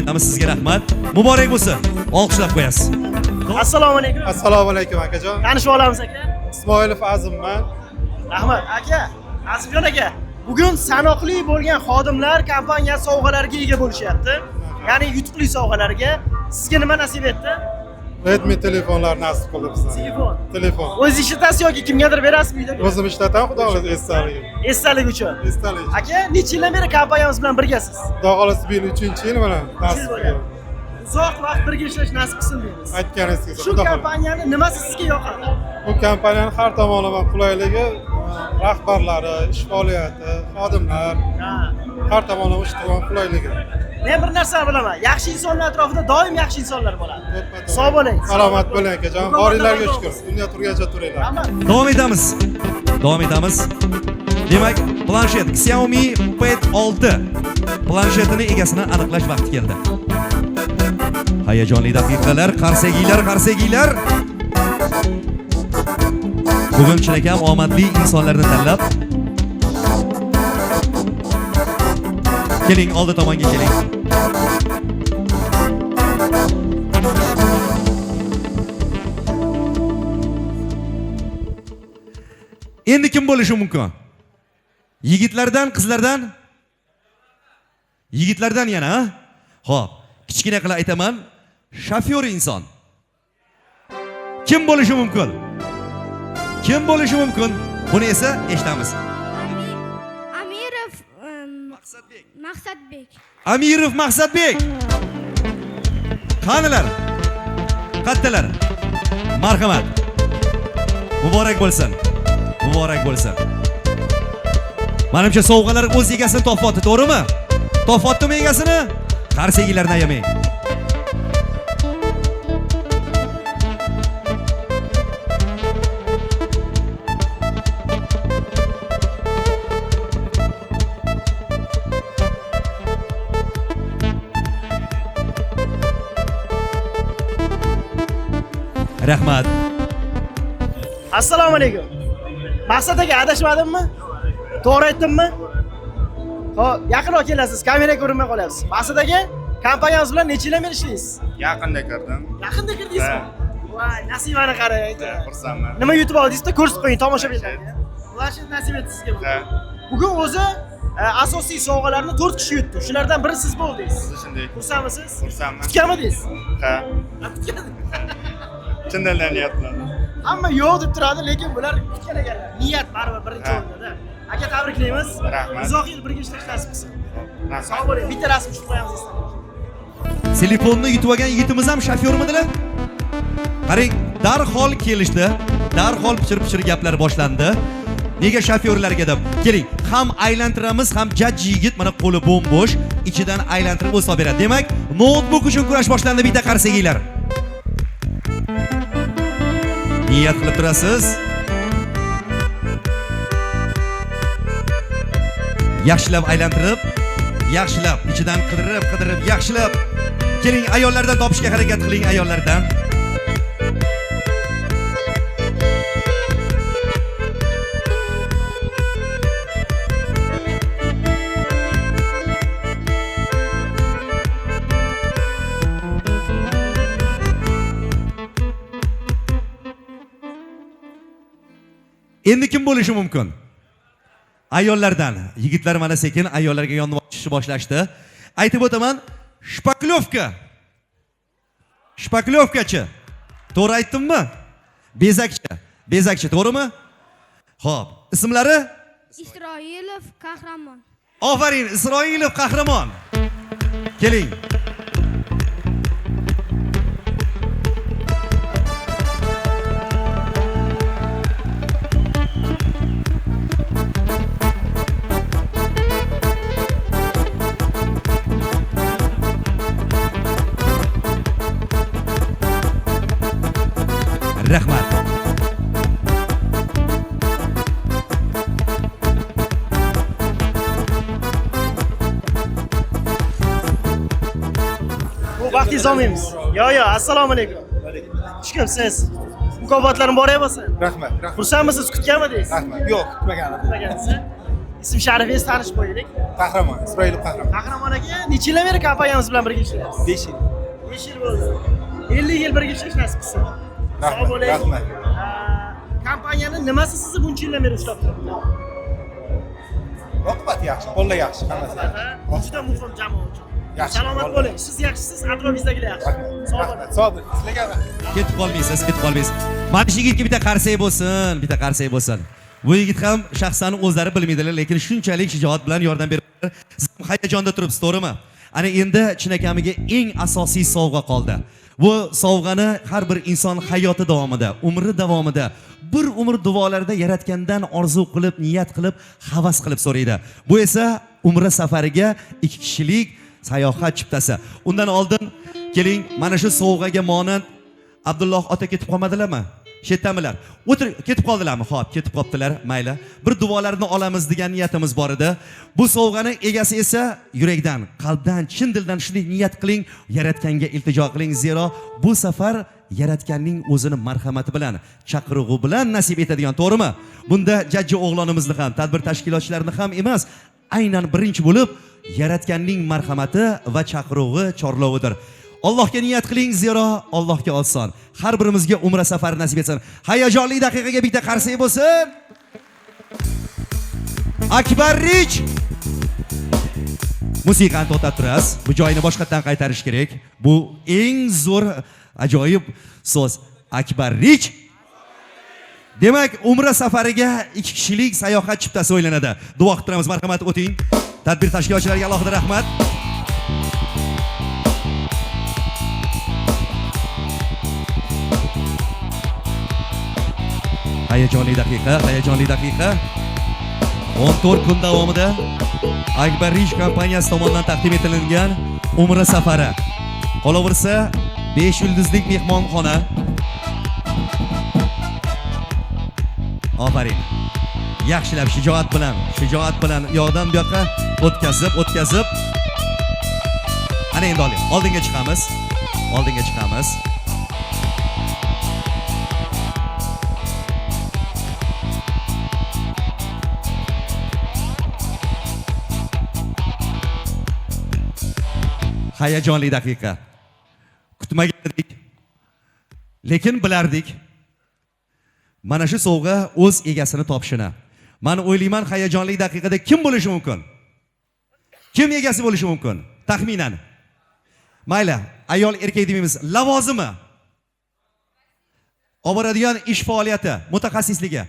etamiz. Sizga rahmat. Muborak bo'lsin. Olqishlab qo'yasiz.
Assalomu alaykum.
Assalomu alaykum akajon.
Tanishib olamiz aka.
Ismoilov Azimman.
Rahmat aka. Azimjon aka, bugun sanoqli bo'lgan xodimlar kompaniya sovg'alariga ega bo'lishyapti. Ya'ni yutuqli sovg'alarga. Sizga nima nasib etdi?
Redmi telefonlar nasib qildi bizga. Telefon.
O'zingiz ishlatasiz yoki kimgadir berasizmi uyda?
O'zim ishlataman, xudo xohlasa esdalik.
Esdalik uchun.
Esdalik.
Aka, necha yildan beri kompaniyamiz bilan birgasiz?
Xudo xohlasa bu yil 3-yil mana nasib qildi.
Uzoq vaqt birga ishlash nasib qilsin deymiz.
Aytganingiz.
Shu kompaniyani nimasi sizga yoqadi?
Bu kompaniyaning har tomonlama qulayligi, rahbarlari, ish faoliyati, xodimlar, har tomonlama ijtimoiy qulayligi.
Men bir narsani bilaman. Yaxshi insonlar atrofida doim yaxshi insonlar bo'ladi. Sog' bo'ling.
Salomat bo'ling akajon. Boringlarga shukr. Dunyo turgancha turinglar.
Davom etamiz. Demak, planshet Xiaomi Pad 6 planshetining egasini aniqlash vaqti keldi. Hayajonli daqiqalar, qarsagiylar. Bugun chinakam omadli insonlarni tanlab. Keling, oldi tomonga keling. Endi kim bo'lishi mumkin? Yigitlardan, qizlardan? Yigitlardan yana, ha? Xo'p, kichkina qilib aytaman. Shofyor inson. Kim bo'lishi mumkin? Buni esa eshitamiz. Amirov Maqsadbek. Qanilar? Qattalar. Marhamat. Muborak bo'lsin. Menimcha sovg'alar o'z egasini topyapti, to'g'rimi? Topyaptimi egasini? Qarsakiylarni ayamang. Rahmat.
Assalomu alaykum. Maqsad aka, adashmadimmi? To'g'ri aytdimmi? Xo'p, yaqinroq kelasiz, kameraga ko'rinmay qolyapsiz. Maqsad aka, kompaniyamiz bilan necha yildan beri ishlaysiz?
Yaqinda kirdim.
Yaqinda kirdingizmi? Voy, nasibani qarang aka.
Xursandman.
Nima yutib oldingiz-da, ko'rsatib qo'ying tomoshabinlarga. Planshet nasib etdi sizga bugun. Bugun o'zi asosiy sovg'alarni 4 kishi yutdi. Shulardan biri siz bo'ldingiz.
Shunday.
Xursandmisiz?
Xursandman.
Kutganmidingiz?
Ha.
Kutgan.
Chin dildan niyat qilaman.
Hamma yo'q deb turadi, lekin bular kutgan ekanlar. Niyat baribir birinchi o'rinda. Aka, tabriklaymiz.
Rahmat.
Uzoq yil birga ishlash nasib qilsin. Sog' bo'ling. Bitta rasm tushib qo'yamiz.
Telefonni yutib olgan yigitimiz ham shofyormidilar? Qarang, darhol kelishdi. Darhol pichir gaplar boshlandi. Nega shofyorlarga deb? Keling, ham aylantiramiz, ham jajji yigit mana qo'li bo'm-bo'sh, ichidan aylantirib o'sib beradi. Demak, notebook uchun kurash boshlandi, bitta qarsakiylar. Niyat qilib turasiz. Yaxshilab aylantirib, yaxshilab ichidan qidirib, yaxshilab. Keling, ayollardan topishga harakat qiling, ayollardan. Endi kim bo'lishi mumkin? Ayollardan. Yigitlar mana sekin ayollarga yonib ochishni boshlashdi. Aytib o'taman, shpaklyovka. Shpaklyovkachi. To'g'ri aytdimmi? Bezakchi, to'g'rimi? Xo'p, ismlari?
Isroilov Qahramon.
Ofarin, Isroilov Qahramon. Keling. Rahmat.
Bu vaqtingiz olmaymiz. Yo, assalomu alaykum. Xush kelibsiz. Mukofotlarim boryapsan.
Rahmat.
Xursandmisiz? Kutganmidingiz?
Rahmat. Yo'q, kutmagandim.
Kutmagansiz. Ism sharifingizni tanishib qo'yaylik.
Qahramon, Isroilov Qahramon.
Qahramon aka, necha yildan beri kompaniyamiz bilan birga ishlayapsiz?
5 yil.
5 yil bo'ldi. 50 yil birga ishlash nasib qilsin. Sog' bo'ling.
Rahmat.
Kompaniyani nimasi sizni buncha yildan beri ushlab turibdi?
Oqibat yaxshi, qo'llar yaxshi, hammasi.
Juda muhim jamoa uchun.
Yaxshi.
Salomat bo'ling. Siz yaxshisiz, atrofingizdagilar yaxshi. Sog' bo'ling.
Sog' bo'ling. Sizlarga
Ketib qolmaysiz. Mana shu yigitga bitta qarsak bo'lsin, Bu yigit ham shaxsan o'zlari bilmaydilar, lekin shunchalik shijoat bilan yordam berib, siz ham hayajonda turibsiz, to'g'rimi? Ana endi chinakamiga eng asosiy sovg'a qoldi. Bu sovg'ani har bir inson hayoti davomida, umri davomida, bir umr duolarida yaratgandan orzu qilib, niyat qilib, havas qilib so'raydi. Bu esa umra safariga 2 kishilik sayohat chiptasi. Undan oldin keling, mana shu sovg'aga monand Abdulloh ota ketib qolmadilarmi? Shetamilar. O'tir, ketib qoldilarmi? Xo'p, ketib qoptilar, mayli. Bir duolarni olamiz degan niyatimiz bor edi. Bu sovg'ani egasi esa yurakdan, qalbdan, chin dildan shunday niyat qiling, yaratganga iltijo qiling, zero bu safar yaratganning o'zini marhamati bilan, chaqirug'i bilan nasib etadigan, to'g'rimi? Bunda jajji o'g'lonimizni ham, tadbir tashkilotchilarini ham emas, aynan birinchi bo'lib yaratganning marhamati va chaqirug'i, chorlovidir. Allohga niyat qiling, zero Allohga oson. Har birimizga umra safari nasib etsin. Hayajonli daqiqaga bitta qarsak bo'lsin. Akbarrich. Musiqani to'xtatib turasiz. Bu joyini boshqatdan qaytarish kerak. Bu eng zo'r ajoyib so'z. Akbarrich. Demak, umra safariga 2 kishilik sayohat chiptasi o'ylanadi. Duo qilib turamiz, marhamat o'ting. Tadbir tashkilotchilariga alohida rahmat. Hayajonli daqiqa. 14 kun davomida Akbarrich kompaniyasi tomonidan taqdim etilgan umra safari. Qolaversa 5 yulduzlik mehmonxona. Ofarin. Yaxshilab shijoat bilan yoqdan bu yoqqa o'tkazib. Ana endi oldinga chiqamiz. Hayajonli daqiqa. Kutmagandik, lekin bilardik. Mana shu sovg'a o'z egasini topishini. Men o'ylayman, hayajonli daqiqada kim bo'lishi mumkin? Kim egasi bo'lishi mumkin? Taxminan. Mayli, ayol erkak demaymiz, lavozimi. Olib boradigan ish faoliyati, mutaxassisligi.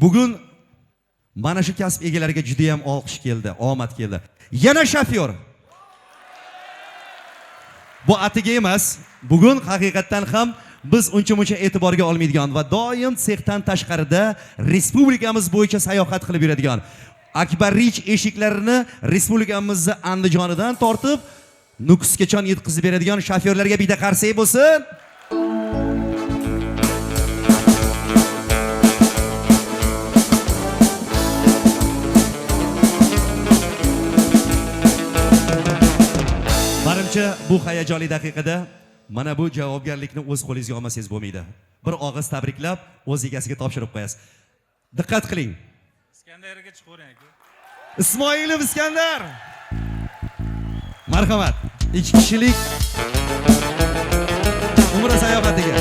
Bugun mana shu kasb egalariga juda ham olqish keldi, omad keldi. Yana shofyor. Bu atiga emas, bugun haqiqatdan ham biz uncha-muncha e'tiborga olmaydigan va doim sexdan tashqarida respublikamiz bo'yicha sayohat qilib yuradigan Akbarrich eshiklarini respublikamizning Andijonidan tortib Nukusgacha yetkazib beradigan shofyorlarga bitta qarsak bo'lsin. Menimcha bu hayajonli daqiqada mana bu javobgarlikni o'z qo'lingizga olmasangiz bo'lmaydi. Bir og'iz tabriklab, o'z egasiga topshirib qo'yasiz. Diqqat qiling.
Iskandarga chiqaring.
Ismoilov Iskandar. Marhamat. 2 kishilik umra sayohatiga.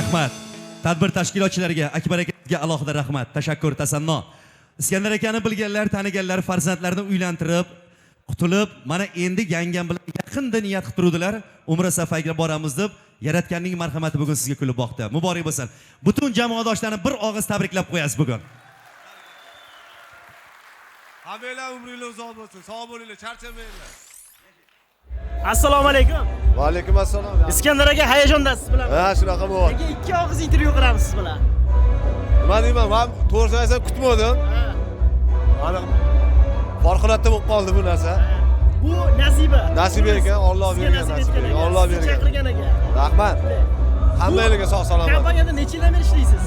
Rahmat. Tadbir tashkilotchilariga, Akbar akaga alohida rahmat, tashakkur, tasanno. Iskandar akani bilganlar, taniganlar farzandlarini uylantirib, qutulib, mana endi yangam bilan yaqinda niyat qilib turdilar. Umra safariga boramiz deb, Yaratganning marhamati bugun sizga kulib boqdi. Muborak bo'lsin. Butun jamoadoshlarni bir og'iz tabriklab qo'yasiz bugun.
Hammanglar umringiz uzoq bo'lsin, sog' bo'linglar, charchamanglar.
Assalomu alaykum.
Va alaykum assalom.
Iskandar aka hayajondasiz bilan.
Ha, shunaqa bo'ldi.
Aka ikki og'iz intervyu qilamiz siz bilan.
Nima deyman, men to'g'risini aytsam kutmadim. Mana favqulodda bo'lib qoldi bu narsa.
Bu nasiba.
Nasiba ekan, Alloh bergan nasiba. Alloh bergan.
Chaqirgan ekan.
Rahmat. Hammangizga sog' salomat.
Kompaniyada necha yildan beri ishlaysiz?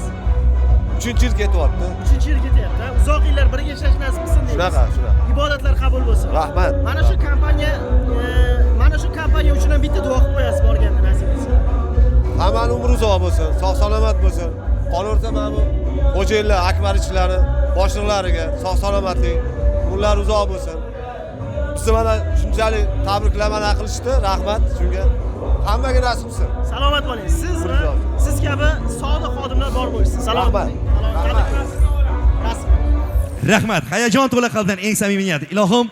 3-yil ketyapti.
3-yil ketyapti. Uzoq yillar birga ishlash nasib qilsin deymiz.
Shunaqa.
Ibodatlar qabul bo'lsin.
Rahmat.
Mana shu kompaniya uchun ham bitta duo qilib qo'yasiz borganda nasib qilsin.
Hammani umri uzoq bo'lsin, sog' salomat bo'lsin. Qolaversa mana bu xo'jayinlar, akbarichilari, boshliqlariga sog' salomatlik, umrlar uzoq bo'lsin. Bizni mana shunchalik tabriklamani qilishdi. Rahmat shunga. Hammaga nasib qilsin.
Salomat bo'ling. Siz kabi sodiq xodimlar bor bo'lsin. Salomat.
Rahmat. Hayajon to'la qalbdan eng samimiy niyat. Ilohim,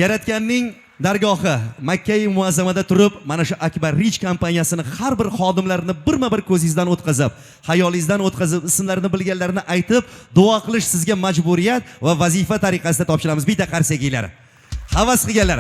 Yaratganning dargohi Makka-i Muazzamada turib, mana shu Akbar Rich kompaniyasini har bir xodimlarini birma-bir ko'zingizdan o'tkazib, hayolingizdan o'tkazib, ismlarini bilganlarini aytib, duo qilish sizga majburiyat va vazifa tariqasida topshiramiz. Bitta qarsakinglar. Havas qilganlar.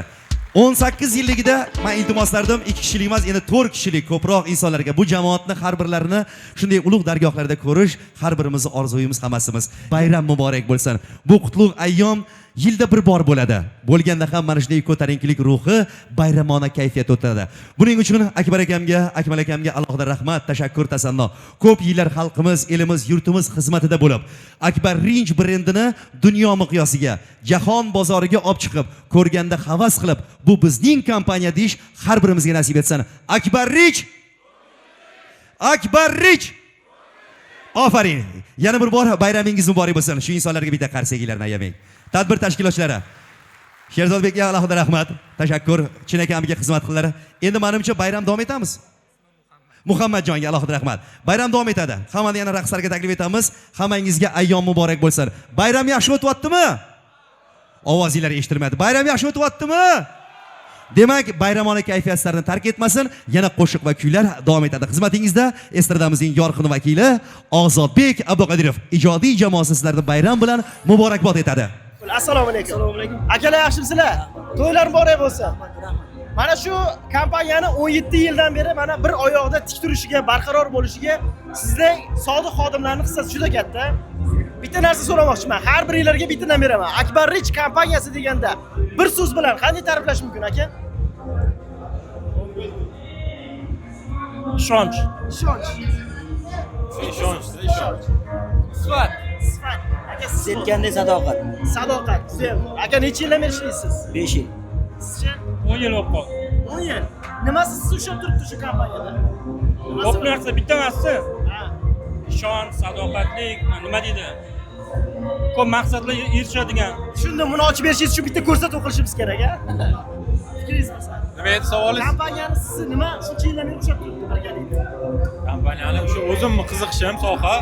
18 yilligida men iltimoslardim 2 kishilik emas, endi 4 kishilik ko'proq insonlarga bu jamoatni har birlarini shunday ulug' dargohlarda ko'rish har birimizni orzuyimiz, hammasimiz. Bayram muborak bo'lsin. Bu qutlug' ayyom yilda bir bor bo'ladi. Bo'lganda ham mana shunday ko'tarinkilik ruhi, bayramona kayfiyat o'tadi. Buning uchun Akbar akamga, Akmal akamga alohida rahmat, tashakkur, tasanno. Ko'p yillar xalqimiz, elimiz, yurtimiz xizmatida bo'lib, Akbar Rich brendini dunyo miqyosiga, jahon bozoriga olib chiqib, ko'rganda havas qilib, bu bizning kompaniya deyish har birimizga nasib etsin. Akbar Rich! Akbar Rich! Ofarin. Yana bir bor bayramingiz muborak bo'lsin. Shu insonlarga bitta qarsakinglarni ayamang. Tadbir tashkilotchilari. Sherzodbekga alohida rahmat, tashakkur. Chinakamiga xizmat qildilar. Endi menimcha bayram davom etamiz. Muhammadjonga alohida rahmat. Bayram davom etadi. Hammani yana raqslarga taklif etamiz. Hammangizga ayyom muborak bo'lsin. Bayram yaxshi o'tyaptimi? Ovozinglar eshitilmadi. Bayram yaxshi o'tyaptimi? Demak, bayramona kayfiyatlarni tark etmasin. Yana qo'shiq va kuylar davom etadi. Xizmatingizda estradamizning yorqin vakili Ozodbek Abduqodirov ijodiy jamoasi sizlarni bayram bilan muborakbod etadi.
Assalomu alaykum. Assalomu alaykum. Akalar yaxshimisizlar? To'ylar muborak bo'lsin. Mana shu kompaniyani 17 yildan beri mana bir oyoqda tik turishiga, barqaror bo'lishiga sizning sodiq xodimlarning hissasi juda katta. Bitta narsa so'ramoqchiman. Har biringlarga bittadan beraman. Akbar Rich kompaniyasi deganda bir so'z bilan qanday ta'riflash mumkin aka? Ishonch. Sifat. Aka siz
Aytgandek sadoqat.
Sadoqat. Güzel. Aka necha yildan beri ishlaysiz?
5 yil.
Sizcha?
10 yil bo'lib qoldi.
10 yil. Nimasi sizni ushlab turibdi shu kompaniyada?
Ko'p narsa bitta narsa. Ishonch, sadoqatlik, nima deydi? Ko'p maqsadlarga erishadigan.
Shunda buni ochib berishingiz uchun bitta ko'rsatuv qilishimiz kerak, a? Fikringiz bo'lsa.
Nima edi savolingiz?
Kompaniyani sizni nima shuncha yildan beri ushlab turibdi birgalikda?
Kompaniyani o'sha o'zimni qiziqishim soha.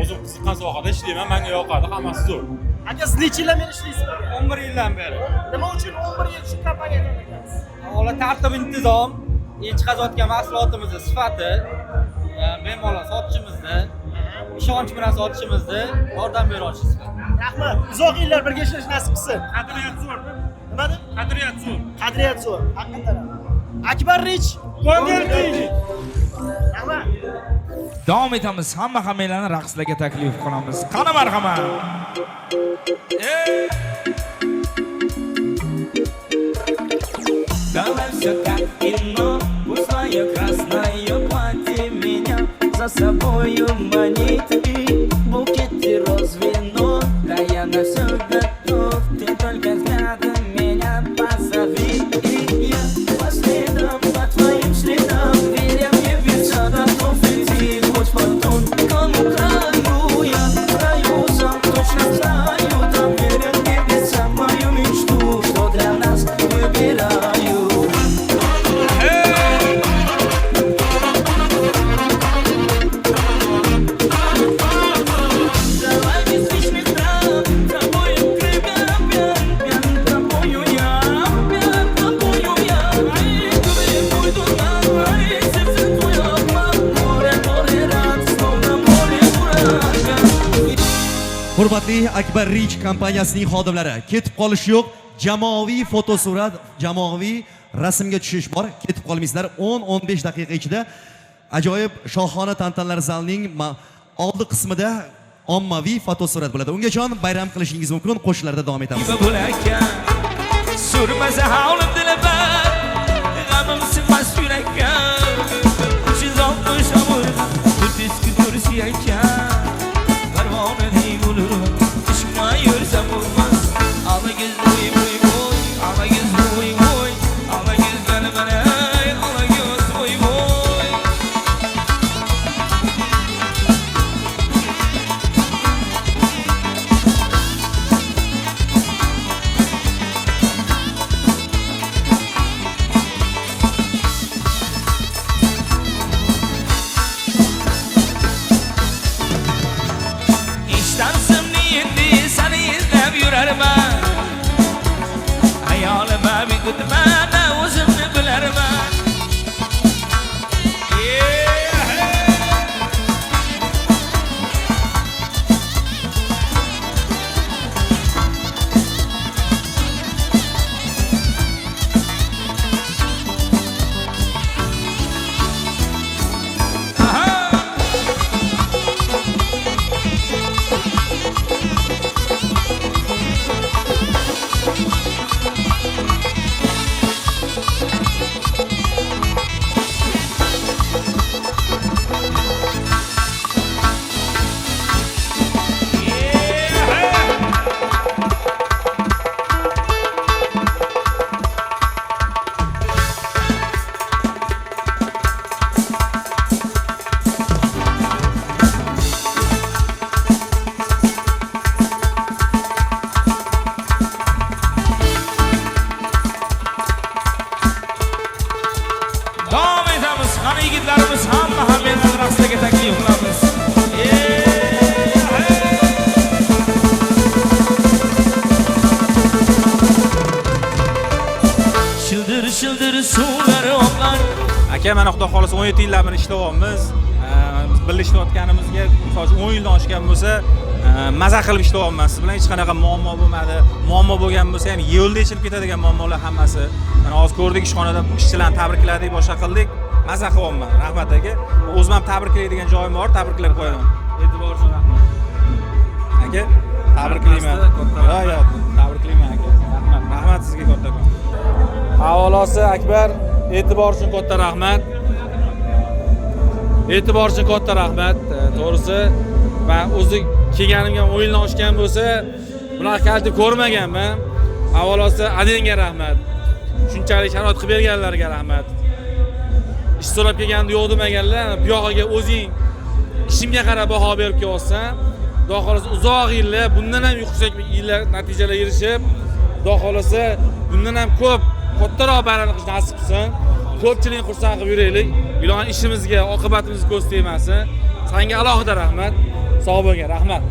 O'zim qiziqqan sohada ishlayman, menga yoqadi, hammasi zo'r.
Aka siz necha yildan beri ishlaysiz?
11 yildan beri.
Nima uchun 11 yil shu kompaniyada ishlaysiz?
Avvalo tartib intizom, yetkazayotgan mahsulotimizni sifati, bemalol sotishimizni, ishonch bilan sotishimizni yordam berishimiz.
Rahmat. Uzoq yillar birga ishlash nasib qilsin.
Qadriyat zo'r.
Nima deb?
Qadriyat zo'r.
Qadriyat zo'r. Haqiqatan. Akbar Rich, ko'ngil tinch. Rahmat.
Davom etamiz. Hammanglarni raqslarga taklif qilamiz. Qani marhamat.
Давай все как кино, пустое красное платье меня за собою манит и букет роз вино. Да я на все готов, ты только взглядом меня позови. И я по следам, по твоим следам, веря мне в лицо, готов идти хоть по тонкому краю. Я краю сам точно знаю, там верят небеса мою мечту, что для нас выбираю.
Hurmatli Akbar Rich kompaniyasining xodimlari, ketib qolish yo'q. Jamoaviy fotosurat, jamoaviy rasmga tushish bor. Ketib qolmaysizlar. 10-15 daqiqa ichida ajoyib shohona tantanalar zalining oldi qismida ommaviy fotosurat bo'ladi. Ungacha bayram qilishingiz mumkin. Qo'shiqlarda davom etamiz.
Surmaza havlim dilabar, g'amim sinmas yurakka. Chizoq qo'shamur, o'tizki tursi ekan. Parvonadek bo'larum, ishqmay yursam bo'lmas. Alagiz voy voy voy, alagiz voy voy, alagiz galbanay, alagiz voy voy. İştansım niyetli seni izlep yürermen. Hayalime bir gitmene uzun bilermen. Davom etamiz. Qani yigitlarimiz hamma meni raqslarga taklif qilamiz. Shildir shildir suvlar oqar.
Aka, mana xudo xolasa 17 yildan beri ishlayapmiz. Biz birga ishlayotganimizga, misol uchun 10 yildan oshgan bo'lsa, maza qilib ishlayapman. Siz bilan hech qanaqa muammo bo'lmadi. Muammo bo'lgan bo'lsa ham yo'lda yechilib ketadigan muammolar hammasi. Mana hozir ko'rdik, ishxonada ishchilarni tabrikladik, boshqa qildik. Maza qilyapman. Rahmat aka. O'zim ham tabriklaydigan joyim bor, tabriklab qo'yaman. E'tibor uchun rahmat. Aka, tabriklayman. Yo'q, tabriklayman aka. Rahmat. Rahmat sizga kattakon. Avolasi Akbar, e'tibor uchun katta rahmat. E'tibor uchun katta rahmat. To'g'risi, men o'zi kelganimga 10 yildan oshgan bo'lsa, bunaqa kalti ko'rmaganman. Avolasi adangga rahmat. Shunchalik sharoit qilib berganlarga rahmat. Ish so'rab kelganda yo'q demaganlar, bu yog'iga o'zing ishimga qarab baho berib kelyapsan. Xudo xolasa uzoq yillar, bundan ham yuksak yillar natijalarga erishib, Xudo xolasa bundan ham ko'p kattaroq bayram qilish nasib qilsin. Ko'pchilikni xursand qilib yuraylik. Ilohim ishimizga, oqibatimizga ko'z tegmasin. Senga alohida rahmat. Sog' bo'lgin, rahmat.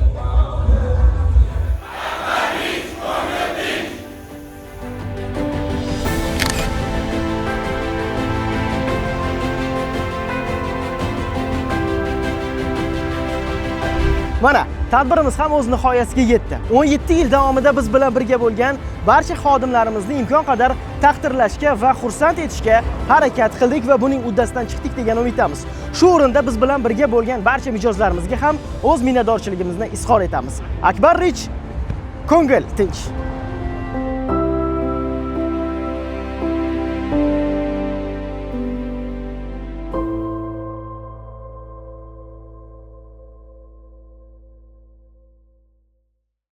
Mana tadbirimiz ham o'z nihoyasiga yetdi. 17 yil davomida biz bilan birga bo'lgan barcha xodimlarimizni imkon qadar taqdirlashga va xursand etishga harakat qildik va buning uddasidan chiqdik degan umiddamiz. Shu o'rinda biz bilan birga bo'lgan barcha mijozlarimizga ham o'z minnatdorchiligimizni izhor etamiz. Akbar Rich, ko'ngil tinch.